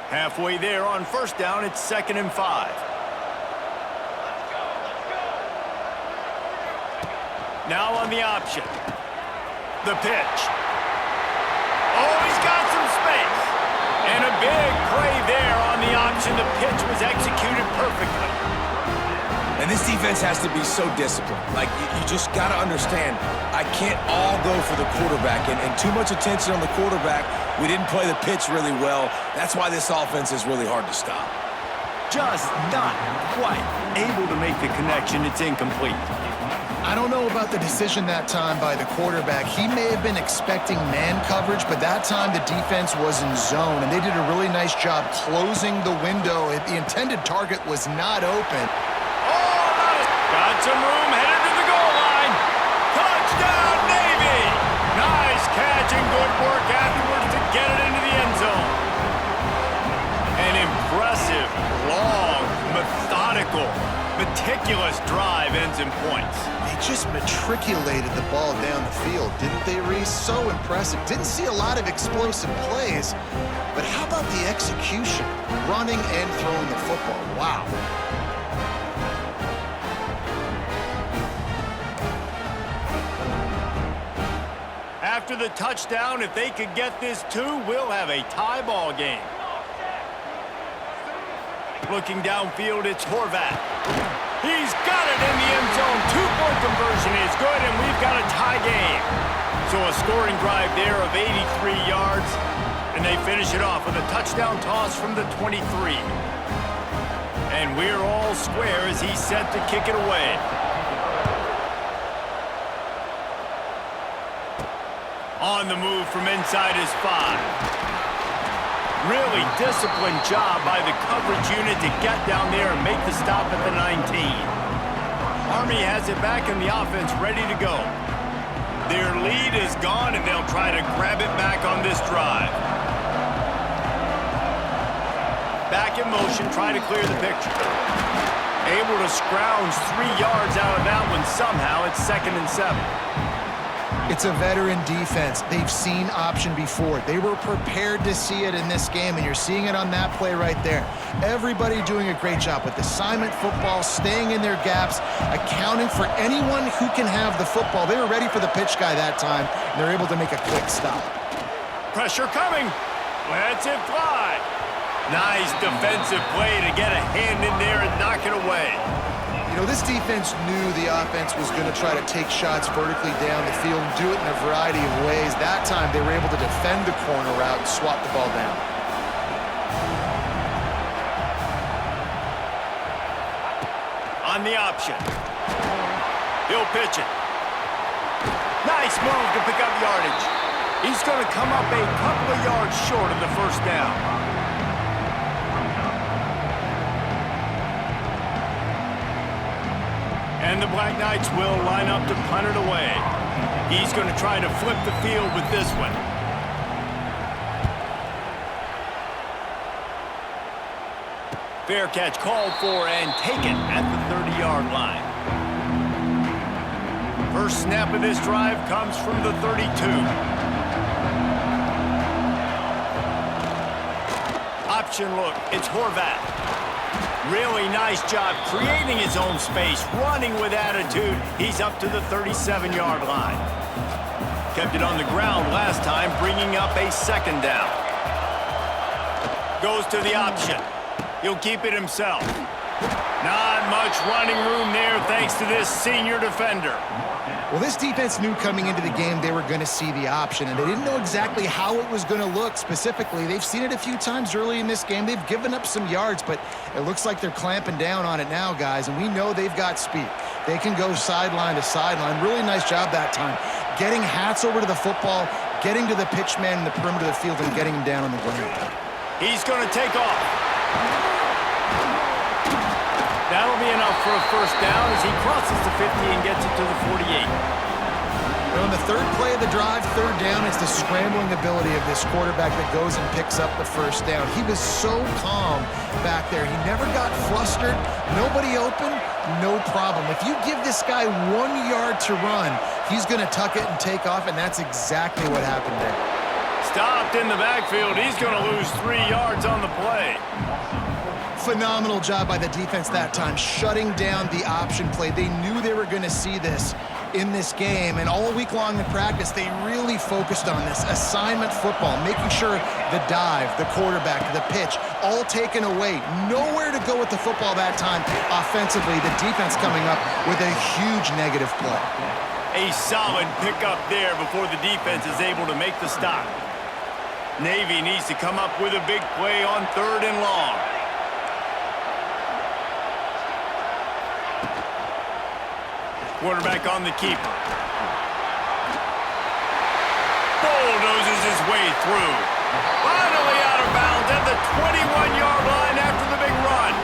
Halfway there on first down, it's 2nd and 5. Now on the option. The pitch. Oh, he's got some space. And a big play there on the option. The pitch was executed perfectly. And this defense has to be so disciplined. Like, you just got to understand, I can't all go for the quarterback. And too much attention on the quarterback. We didn't play the pitch really well. That's why this offense is really hard to stop. Just not quite able to make the connection. It's incomplete. I don't know about the decision that time by the quarterback. He may have been expecting man coverage, but that time the defense was in zone, and they did a really nice job closing the window. The intended target was not open. Got some room, headed to the goal line. Touchdown, Navy! ridiculous drive ends in points. They just matriculated the ball down the field, didn't they, Reese? So impressive. Didn't see a lot of explosive plays, but how about the execution? Running and throwing the football. Wow. After the touchdown, if they could get this too, we'll have a tie ball game. Looking downfield, it's Horvat. He's got it in the end zone. Two-point conversion is good, and we've got a tie game. So a scoring drive there of 83 yards, and they finish it off with a touchdown toss from the 23. And we're all square as he's set to kick it away. On the move from inside his 5. Really disciplined job by the coverage unit to get down there and make the stop at the 19. Army has it back in the offense, ready to go. Their lead is gone, and they'll try to grab it back on this drive. Back in motion, try to clear the picture. Able to scrounge 3 yards out of that one somehow. It's 2nd and 7. It's a veteran defense. They've seen option before. They were prepared to see it in this game, and you're seeing it on that play right there. Everybody doing a great job with assignment football, staying in their gaps, accounting for anyone who can have the football. They were ready for the pitch guy that time, and they're able to make a quick stop. Pressure coming. Lets it fly. Nice defensive play to get a hand in there and knock it away. You know, this defense knew the offense was going to try to take shots vertically down the field and do it in a variety of ways. That time, they were able to defend the corner route and swat the ball down. On the option. He'll pitch it. Nice move to pick up yardage. He's going to come up a couple of yards short of the first down. And the Black Knights will line up to punt it away. He's going to try to flip the field with this one. Fair catch called for and taken at the 30-yard line. First snap of this drive comes from the 32. Option look, it's Horvat. Really nice job creating his own space, running with attitude. He's up to the 37-yard line. Kept it on the ground last time, bringing up a 2nd down. Goes to the option. He'll keep it himself. Not much running room there thanks to this senior defender. Well, this defense knew coming into the game they were going to see the option, and they didn't know exactly how it was going to look specifically. They've seen it a few times early in this game. They've given up some yards, but it looks like they're clamping down on it now, guys, and we know they've got speed. They can go sideline to sideline. Really nice job that time. Getting Hats over to the football, getting to the pitch man in the perimeter of the field, and getting him down on the ground. He's going to take off. That'll be enough for a first down as he crosses the 50 and gets it to the 48. On the third play of the drive, 3rd down, it's the scrambling ability of this quarterback that goes and picks up the first down. He was so calm back there. He never got flustered. Nobody open, no problem. If you give this guy 1 yard to run, he's going to tuck it and take off, and that's exactly what happened there. Stopped in the backfield. He's going to lose 3 yards on the play. Phenomenal job by the defense that time, shutting down the option play. They knew they were going to see this in this game, and all week long in practice, they really focused on this assignment football, making sure the dive, the quarterback, the pitch, all taken away. Nowhere to go with the football that time offensively. The defense coming up with a huge negative play. A solid pickup there before the defense is able to make the stop. Navy needs to come up with a big play on 3rd and long. Quarterback on the keeper. Bulldozes his way through. Finally out of bounds at the 21-yard line after the big run.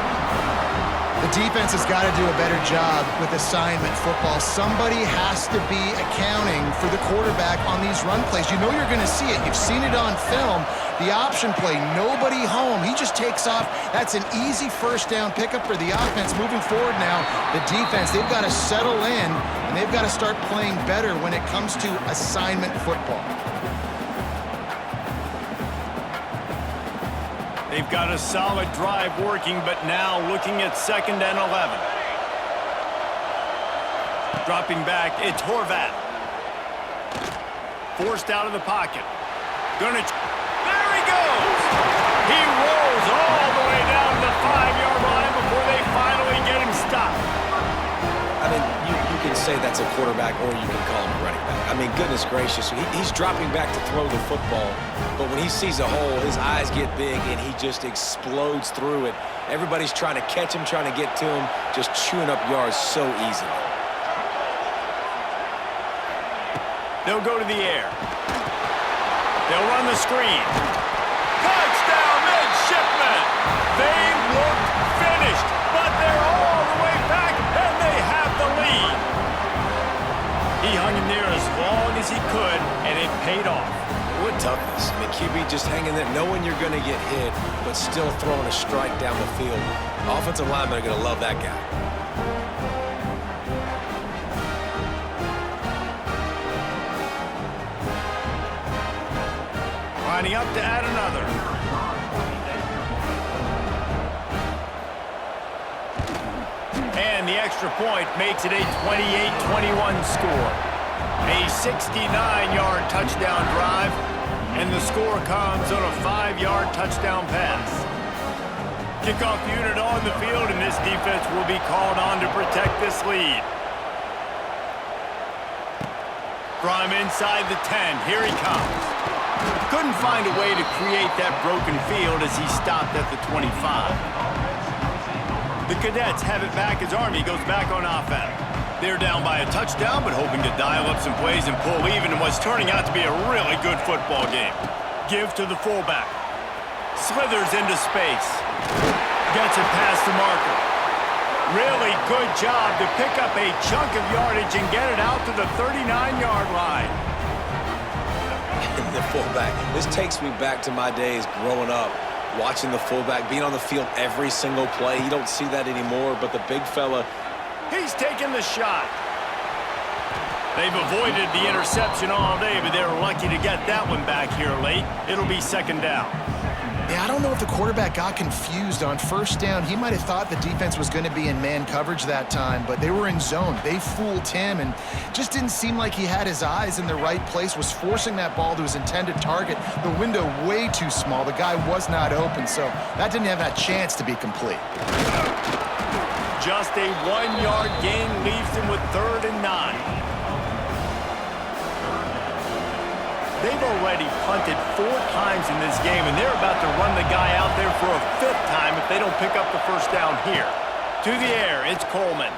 The defense has got to do a better job with assignment football. Somebody has to be accounting for the quarterback on these run plays. You know you're going to see it. You've seen it on film. The option play, nobody home. He just takes off. That's an easy first down pickup for the offense. Moving forward now, the defense, they've got to settle in, and they've got to start playing better when it comes to assignment football. They've got a solid drive working, but now looking at 2nd and 11. Dropping back, it's Horvath. Forced out of the pocket. There he goes! He rolls all the way down to the 5-yard line before they finally get him stopped. I mean, you can say that's a quarterback or you can call him a running back. I mean, goodness gracious, he's dropping back to throw the football, but when he sees a hole, his eyes get big and he just explodes through it. Everybody's trying to catch him, trying to get to him, just chewing up yards so easily. They'll go to the air. They'll run the screen. Touchdown, midshipmen! They look finished, but they're all the way back, and they have the lead. He hung in there as long as he could, and it paid off. What toughness. I mean, QB just hanging there, knowing you're going to get hit, but still throwing a strike down the field. Offensive linemen are going to love that guy. Lining up to add another. And the extra point makes it a 28-21 score. A 69-yard touchdown drive, and the score comes on a 5-yard touchdown pass. Kickoff unit on the field, and this defense will be called on to protect this lead. From inside the 10, here he comes. Couldn't find a way to create that broken field as he stopped at the 25. The Cadets have it back as Army goes back on offense. They're down by a touchdown, but hoping to dial up some plays and pull even in what's turning out to be a really good football game. Give to the fullback. Slithers into space. Gets it past the marker. Really good job to pick up a chunk of yardage and get it out to the 39-yard line. The fullback. This takes me back to my days growing up, watching the fullback being on the field every single play. You don't see that anymore, but the big fella. He's taking the shot. They've avoided the interception all day, but they're lucky to get that one back here late. It'll be 2nd down. Yeah, I don't know if the quarterback got confused on first down. He might have thought the defense was going to be in man coverage that time, but they were in zone. They fooled him and just didn't seem like he had his eyes in the right place, was forcing that ball to his intended target. The window way too small. The guy was not open, so that didn't have that chance to be complete. Just a 1-yard gain leaves him with 3rd and 9. They've already punted 4 times in this game, and they're about to run the guy out there for a 5th time if they don't pick up the first down here. To the air, it's Coleman.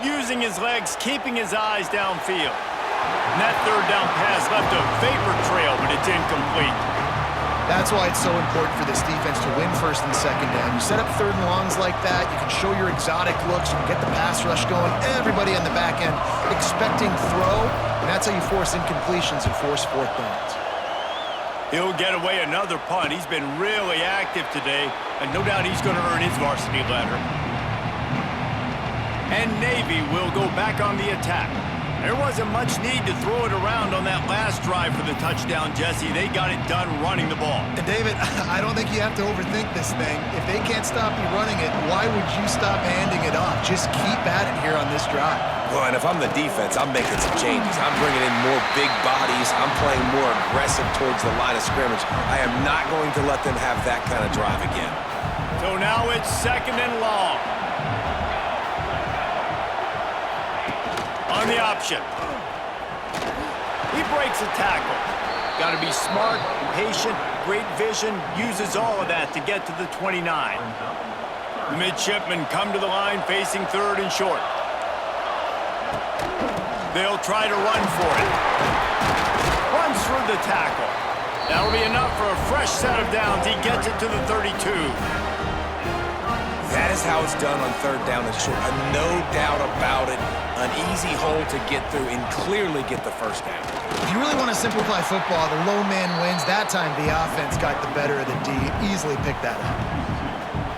Using his legs, keeping his eyes downfield. And that 3rd down pass left a vapor trail, but it's incomplete. That's why it's so important for this defense to win 1st and 2nd down. You set up 3rd and longs like that, you can show your exotic looks, you can get the pass rush going, everybody on the back end expecting throw, and that's how you force incompletions and force 4th downs. He'll get away another punt. He's been really active today, and no doubt he's going to earn his varsity letter. And Navy will go back on the attack. There wasn't much need to throw it around on that last drive for the touchdown, Jesse. They got it done running the ball. And David, I don't think you have to overthink this thing. If they can't stop you running it, why would you stop handing it off? Just keep at it here on this drive. Well, and if I'm the defense, I'm making some changes. I'm bringing in more big bodies. I'm playing more aggressive towards the line of scrimmage. I am not going to let them have that kind of drive again. So now it's 2nd and long. On the option. He breaks a tackle. Got to be smart, patient, great vision, uses all of that to get to the 29. The midshipmen come to the line facing 3rd and short. They'll try to run for it. Runs through the tackle. That'll be enough for a fresh set of downs. He gets it to the 32. That That is how it's done on third down and short. No doubt about it. An easy hole to get through and clearly get the first down. If you really want to simplify football, the low man wins. That time the offense got the better of the D. Easily picked that up.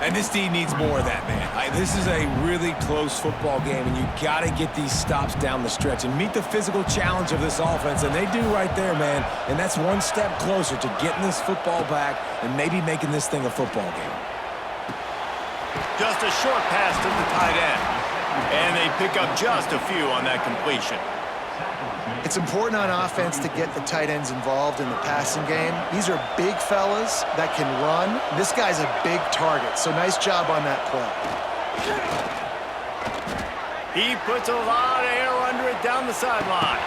And this D needs more of that, man. This is a really close football game, and you got to get these stops down the stretch and meet the physical challenge of this offense, and they do right there, man. And that's one step closer to getting this football back and maybe making this thing a football game. Just a short pass to the tight end. And they pick up just a few on that completion. It's important on offense to get the tight ends involved in the passing game. These are big fellas that can run. This guy's a big target, so nice job on that play. He puts a lot of air under it down the sideline.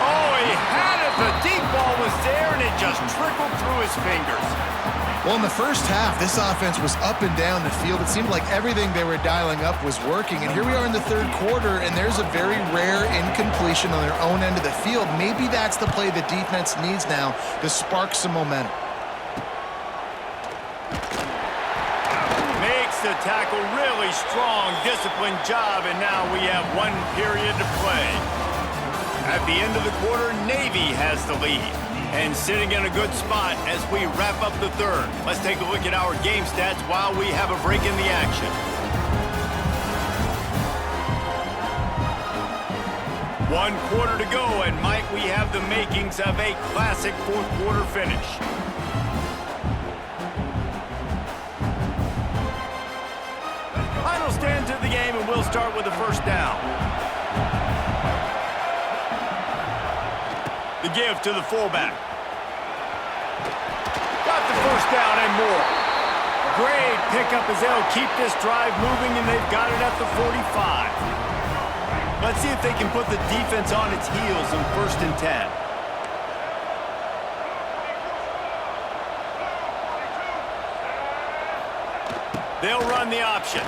Oh, he had it. The deep ball was there, and it just trickled through his fingers. Well, in the first half, this offense was up and down the field. It seemed like everything they were dialing up was working. And here we are in the third quarter, and there's a very rare incompletion on their own end of the field. Maybe that's the play the defense needs now to spark some momentum. Makes the tackle really strong, disciplined job, and now we have 1 period to play. At the end of the quarter, Navy has the lead. And sitting in a good spot as we wrap up the third. Let's take a look at our game stats while we have a break in the action. 1 quarter to go, and might we have the makings of a classic fourth quarter finish. Final stand to the game, and we'll start with the first down. The give to the fullback. Got the first down and more. Great pickup as they'll keep this drive moving, and they've got it at the 45. Let's see if they can put the defense on its heels in 1st and 10. They'll run the option.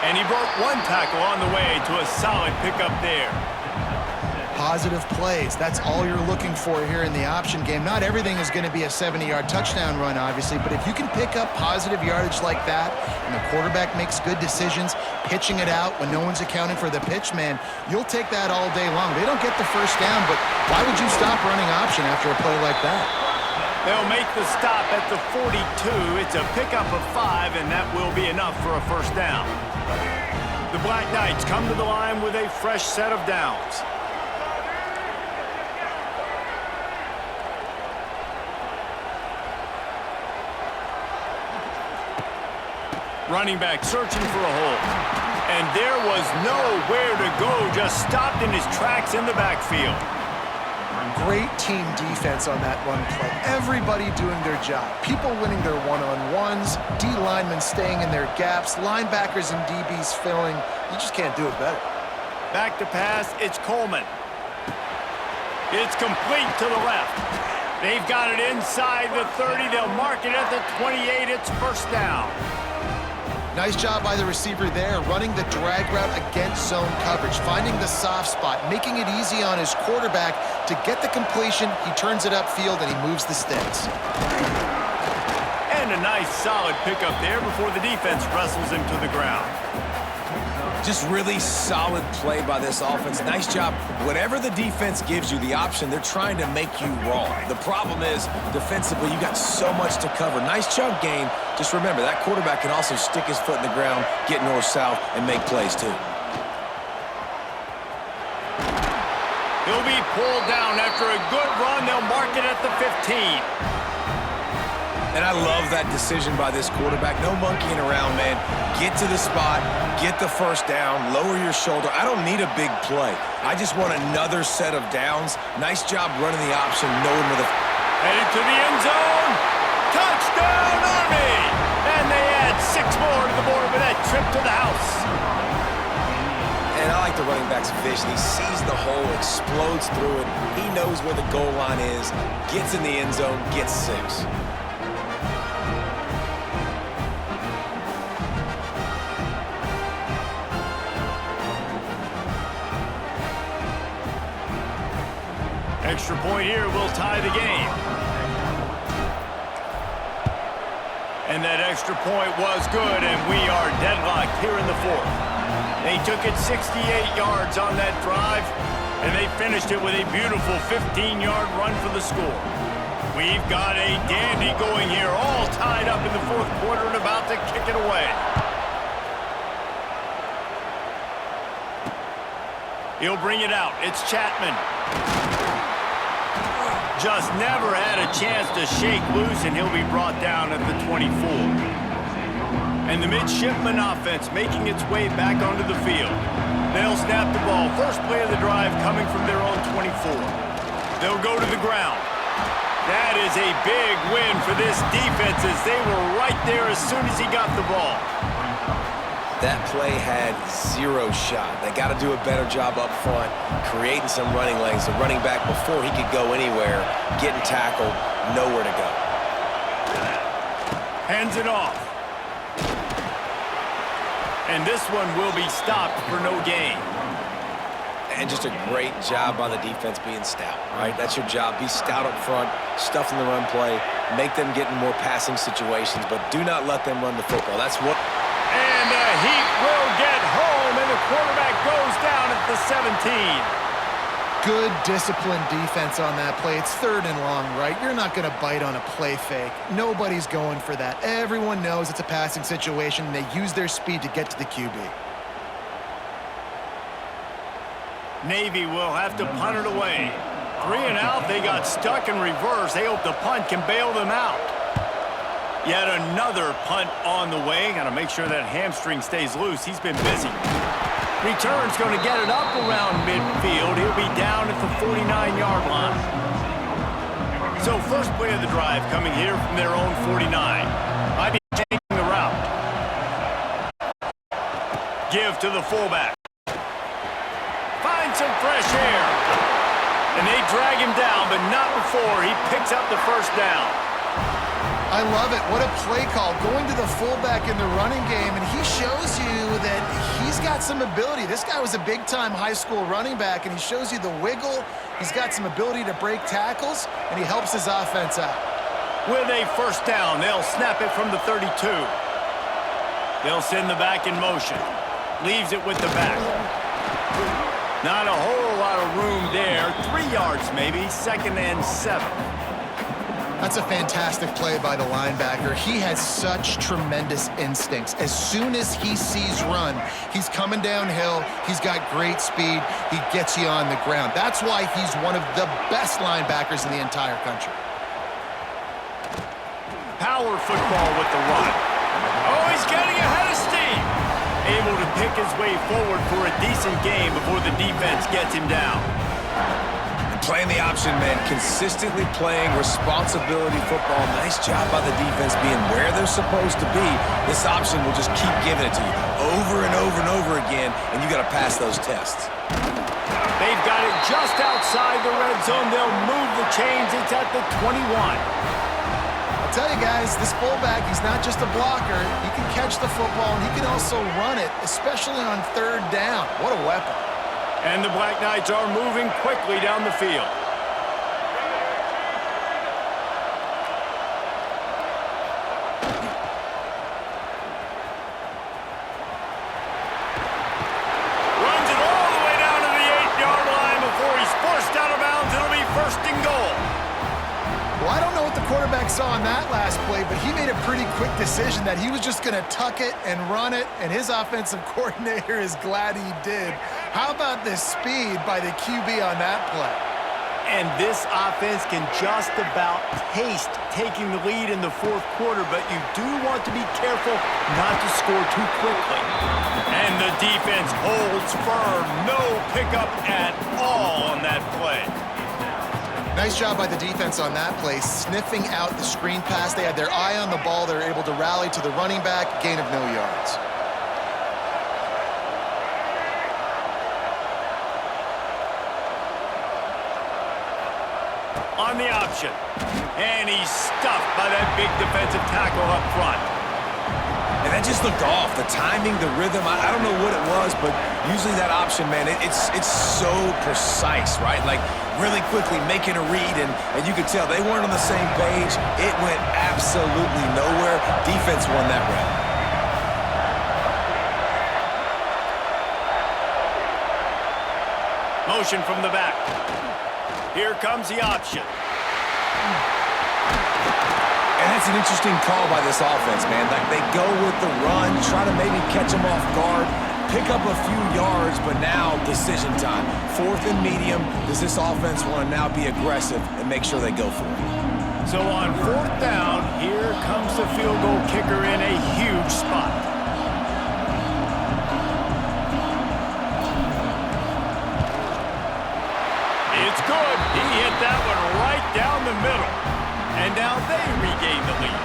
And he broke 1 tackle on the way to a solid pickup there. Positive plays. That's all you're looking for here in the option game. Not everything is going to be a 70-yard touchdown run, obviously, but if you can pick up positive yardage like that and the quarterback makes good decisions, pitching it out when no one's accounting for the pitch, man, you'll take that all day long. They don't get the first down, but why would you stop running option after a play like that? They'll make the stop at the 42. It's a pickup of 5, and that will be enough for a first down. The Black Knights come to the line with a fresh set of downs. Running back searching for a hole. And there was nowhere to go, just stopped in his tracks in the backfield. Great team defense on that run play. Everybody doing their job. People winning their one-on-ones, D linemen staying in their gaps, linebackers and DBs filling. You just can't do it better. Back to pass, it's Coleman. It's complete to the left. They've got it inside the 30. They'll mark it at the 28. It's first down. Nice job by the receiver there, running the drag route against zone coverage, finding the soft spot, making it easy on his quarterback to get the completion. He turns it upfield, and he moves the sticks. And a nice, solid pickup there before the defense wrestles him to the ground. Just really solid play by this offense. Nice job. Whatever the defense gives you, the option, they're trying to make you wrong. The problem is, defensively, you got so much to cover. Nice chunk gain. Just remember, that quarterback can also stick his foot in the ground, get north-south, and make plays, too. He'll be pulled down after a good run. They'll mark it at the 15. And I love that decision by this quarterback. No monkeying around, man. Get to the spot, get the first down, lower your shoulder. I don't need a big play. I just want another set of downs. Nice job running the option, knowing where the... Headed to the end zone. Touchdown, Army! And they add 6 more to the board with that trip to the house. And I like the running back's vision. He sees the hole, explodes through it. He knows where the goal line is, gets in the end zone, gets 6. Extra point here will tie the game. And And that extra point was good, and we are deadlocked here in the fourth. They took it 68 yards on that drive, and they finished it with a beautiful 15-yard run for the score. We've got a dandy going here, all tied up in the fourth quarter and about to kick it away. He'll bring it out. It's Chapman. Just never had a chance to shake loose, and he'll be brought down at the 24. And the midshipman offense making its way back onto the field. They'll snap the ball. First play of the drive coming from their own 24. They'll go to the ground. That is a big win for this defense as they were right there as soon as he got the ball. That play had zero shot. They got to do a better job up front, creating some running lanes. The running back, before he could go anywhere, getting tackled, nowhere to go. Hands it off. And this one will be stopped for no gain. And just a great job on the defense being stout, right? That's your job. Be stout up front, stuff in the run play, make them get in more passing situations, but do not let them run the football. That's what... And the Heat will get home, and the quarterback goes down at the 17. Good disciplined defense on that play. It's 3rd and long, right? You're not going to bite on a play fake. Nobody's going for that. Everyone knows it's a passing situation, and they use their speed to get to the QB. Navy will have to punt it away. 3 and out, they got stuck in reverse. They hope the punt can bail them out. Yet another punt on the way. Got to make sure that hamstring stays loose. He's been busy. Return's going to get it up around midfield. He'll be down at the 49-yard line. So first play of the drive coming here from their own 49. Might be changing the route. Give to the fullback. Find some fresh air. And they drag him down, but not before he picks up the first down. I love it. What a play call. Going to the fullback in the running game, and he shows you that he's got some ability. This guy was a big-time high school running back, and he shows you the wiggle. He's got some ability to break tackles, and he helps his offense out. With a first down, they'll snap it from the 32. They'll send the back in motion. Leaves it with the back. Not a whole lot of room there. 3 yards maybe, 2nd and 7. That's a fantastic play by the linebacker. He has such tremendous instincts. As soon as he sees run, he's coming downhill. He's got great speed. He gets you on the ground. That's why he's one of the best linebackers in the entire country. Power football with the run. Oh, he's getting ahead of steam. Able to pick his way forward for a decent game before the defense gets him down. Playing the option, man, consistently playing responsibility football. Nice job by the defense being where they're supposed to be. This option will just keep giving it to you over and over and over again, and you got to pass those tests. They've got it just outside the red zone. They'll move the chains. It's at the 21. I'll tell you guys, this fullback, he's not just a blocker. He can catch the football, and he can also run it, especially on 3rd down. What a weapon. And the Black Knights are moving quickly down the field. Runs it all the way down to the 8-yard line before he's forced out of bounds. It'll be 1st and goal. Well, I don't know what the quarterback saw on that last play, but he made a pretty quick decision that he was just going to tuck it and run it, and his offensive coordinator is glad he did. How about the speed by the QB on that play? And this offense can just about taste taking the lead in the 4th quarter, but you do want to be careful not to score too quickly. And the defense holds firm. No pickup at all on that play. Nice job by the defense on that play, sniffing out the screen pass. They had their eye on the ball. They were able to rally to the running back, gain of no yards. On the option. And he's stuffed by that big defensive tackle up front. And that just looked off. The timing, the rhythm, I don't know what it was, but usually that option, man, it's so precise, right? Like, really quickly making a read, and you could tell they weren't on the same page. It went absolutely nowhere. Defense won that round. Motion from the back. Here comes the option. And that's an interesting call by this offense, man. Like, they go with the run, try to maybe catch them off guard, pick up a few yards, but now decision time. 4th and medium. Does this offense want to now be aggressive and make sure they go for it? So on 4th down, here comes the field goal kicker in a huge spot. It's good. He hit that one right down the middle. And now they regain the lead.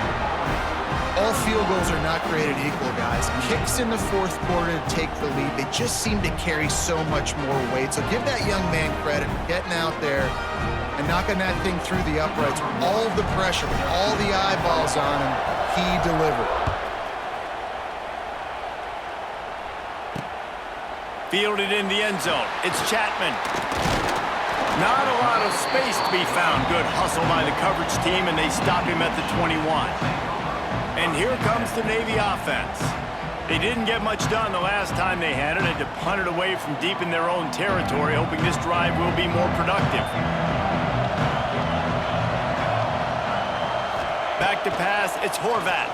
All field goals are not created equal, guys. Kicks in the 4th quarter to take the lead. They just seem to carry so much more weight. So give that young man credit for getting out there and knocking that thing through the uprights with all of the pressure, with all the eyeballs on him. He delivered. Fielded in the end zone. It's Chapman. Not a lot of space to be found. Good hustle by the coverage team, and they stop him at the 21. And here comes the Navy offense. They didn't get much done the last time they had it. Had to punt it away from deep in their own territory, hoping this drive will be more productive. Back to pass. It's Horvat.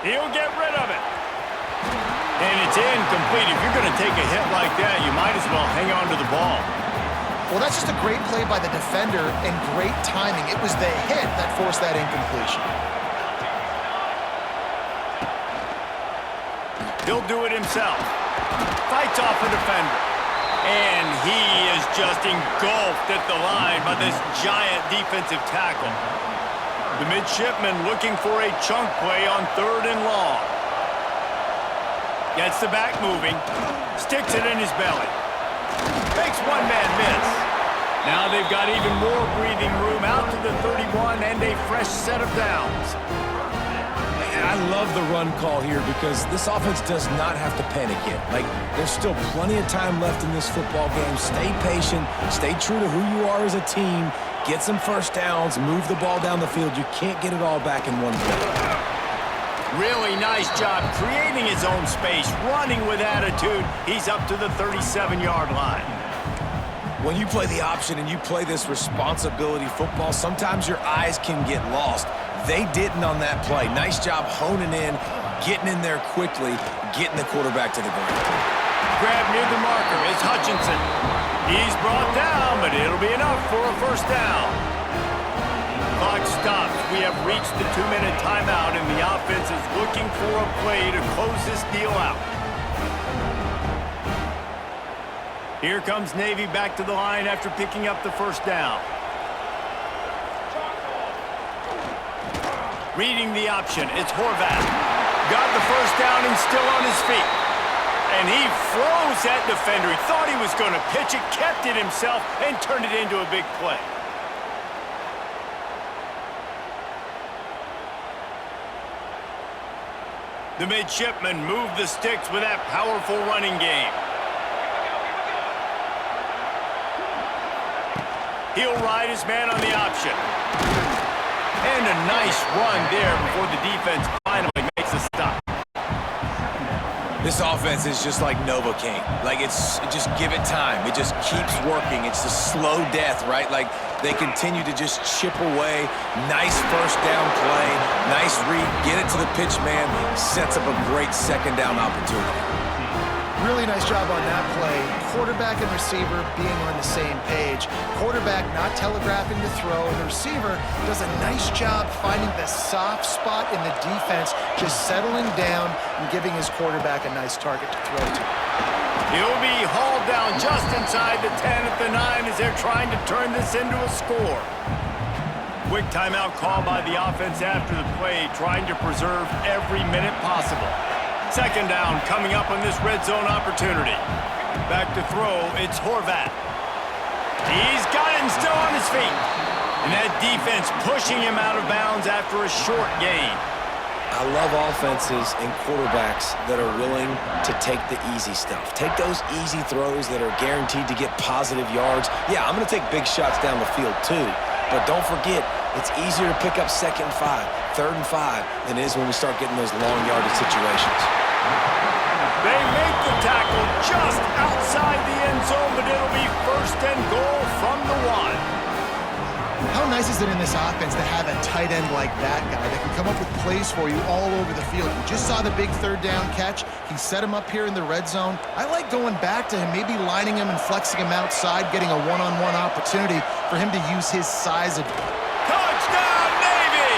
He'll get rid of it. And it's incomplete. If you're going to take a hit like that, you might as well hang on to the ball. Well, that's just a great play by the defender and great timing. It was the hit that forced that incompletion. He'll do it himself. Fights off a defender. And he is just engulfed at the line by this giant defensive tackle. The midshipman looking for a chunk play on 3rd and long. Gets the back moving. Sticks it in his belly. Makes one man miss. Now they've got even more breathing room out to the 31 and a fresh set of downs. And I love the run call here because this offense does not have to panic yet. Like, there's still plenty of time left in this football game. Stay patient. Stay true to who you are as a team. Get some first downs. Move the ball down the field. You can't get it all back in one play. Really nice job creating his own space, running with attitude. He's up to the 37-yard line. When you play the option and you play this responsibility football, sometimes your eyes can get lost. They didn't on that play. Nice job honing in, getting in there quickly, getting the quarterback to the ground. Grab near the marker is Hutchinson. He's brought down, but it'll be enough for a first down. Clock stops. We have reached the 2-minute timeout, and the offense is looking for a play to close this deal out. Here comes Navy back to the line after picking up the first down. Reading the option, it's Horvat. Got the first down and still on his feet. And he froze that defender. He thought he was going to pitch it, kept it himself, and turned it into a big play. The midshipmen move the sticks with that powerful running game. He'll ride his man on the option. And a nice run there before the defense finally makes a stop. This offense is just like Novocaine. Like, just give it time. It just keeps working. It's the slow death, right? Like, they continue to just chip away. Nice first down play. Nice read. Get it to the pitch man. Sets up a great second down opportunity. Really nice job on that play. Quarterback and receiver being on the same page. Quarterback not telegraphing the throw, and the receiver does a nice job finding the soft spot in the defense, just settling down and giving his quarterback a nice target to throw to. He'll be hauled down just inside the 10 at the 9 as they're trying to turn this into a score. Quick timeout call by the offense after the play, trying to preserve every minute possible. Second down coming up on this red zone opportunity. Back to throw, it's Horvat. He's got him still on his feet. And that defense pushing him out of bounds after a short gain. I love offenses and quarterbacks that are willing to take the easy stuff. Take those easy throws that are guaranteed to get positive yards. Yeah, I'm going to take big shots down the field too, but don't forget, it's easier to pick up 2nd and 5, 3rd and 5 than it is when we start getting those long yardage situations. They make the tackle just outside the end zone, but it'll be 1st and goal from the 1. How nice is it in this offense to have a tight end like that guy that can come up with plays for you all over the field? You just saw the big 3rd down catch. He set him up here in the red zone. I like going back to him, maybe lining him and flexing him outside, getting a one-on-one opportunity for him to use his size. Touchdown, Navy!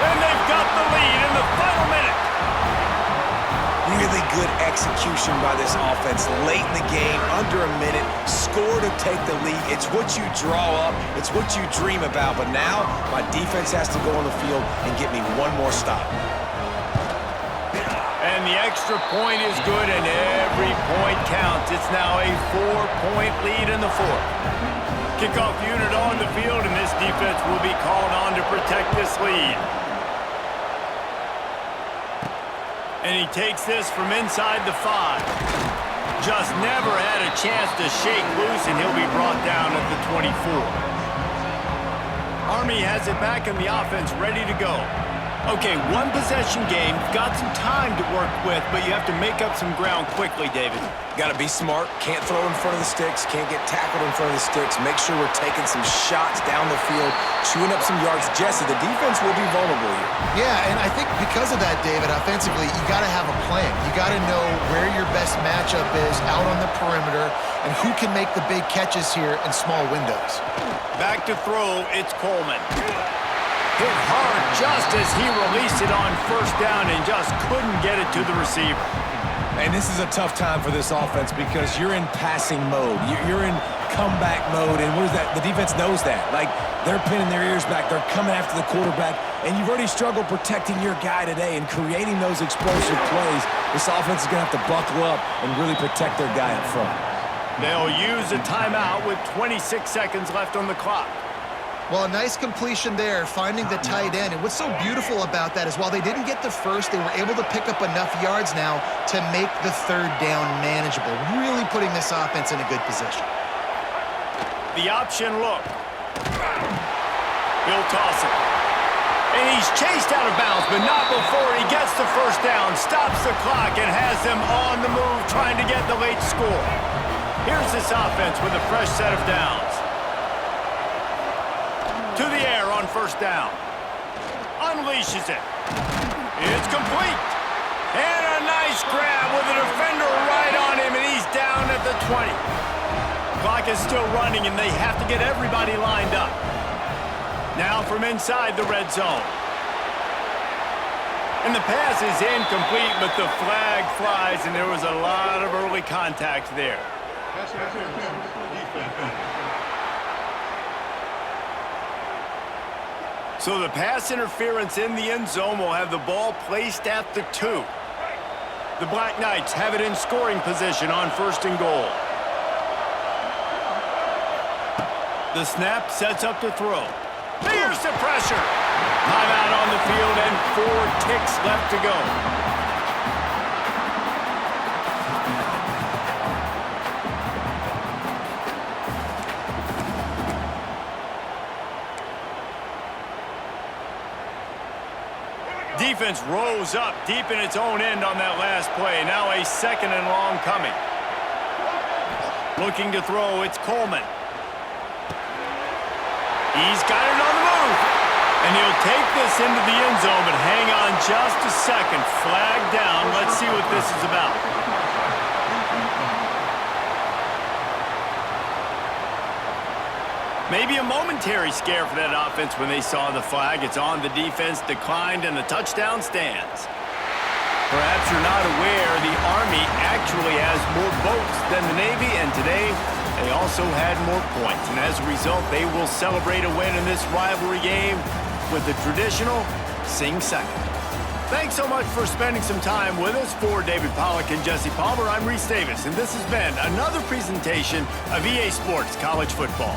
And they've got the lead in the final minute. Really good execution by this offense late in the game, under a minute, score to take the lead. It's what you draw up, it's what you dream about, but now my defense has to go on the field and get me one more stop. And the extra point is good, and every point counts. It's now a 4-point lead in the 4th. Kickoff unit on the field, and this defense will be called on to protect this lead. And he takes this from inside the 5. Just never had a chance to shake loose, and he'll be brought down at the 24. Army has it back in the offense, ready to go. Okay, 1-possession game. Got some time to work with, but you have to make up some ground quickly, David. Got to be smart. Can't throw in front of the sticks. Can't get tackled in front of the sticks. Make sure we're taking some shots down the field, chewing up some yards. Jesse, the defense will be vulnerable here. Yeah, and I think because of that, David, offensively, you got to have a plan. You got to know where your best matchup is out on the perimeter and who can make the big catches here in small windows. Back to throw, it's Coleman. Hit hard just as he released it on 1st down and just couldn't get it to the receiver. And this is a tough time for this offense because you're in passing mode. You're in comeback mode, and what is that? The defense knows that. Like, they're pinning their ears back. They're coming after the quarterback, and you've already struggled protecting your guy today and creating those explosive plays. This offense is going to have to buckle up and really protect their guy up front. They'll use a timeout with 26 seconds left on the clock. Well, a nice completion there, finding the tight end. And what's so beautiful about that is while they didn't get the first, they were able to pick up enough yards now to make the 3rd down manageable, really putting this offense in a good position. The option look. He'll toss it. And he's chased out of bounds, but not before he gets the 1st down, stops the clock, and has them on the move trying to get the late score. Here's this offense with a fresh set of downs. To the air on 1st down. Unleashes it. It's complete. And a nice grab with a defender right on him, and he's down at the 20. Clock is still running, and they have to get everybody lined up. Now from inside the red zone. And the pass is incomplete, but the flag flies, and there was a lot of early contact there. So the pass interference in the end zone will have the ball placed at the 2. The Black Knights have it in scoring position on 1st and goal. The snap sets up to throw. Here's the pressure. Timeout on the field and 4 ticks left to go. Defense rose up deep in its own end on that last play. Now a 2nd and long coming. Looking to throw, it's Coleman. He's got it on the move. And he'll take this into the end zone, but hang on just a second. Flag down. Let's see what this is about. Maybe a momentary scare for that offense when they saw the flag. It's on, the defense declined, and the touchdown stands. Perhaps you're not aware, the Army actually has more votes than the Navy, and today they also had more points. And as a result, they will celebrate a win in this rivalry game with the traditional Sing Second. Thanks so much for spending some time with us. For David Pollack and Jesse Palmer, I'm Reese Davis, and this has been another presentation of EA Sports College Football.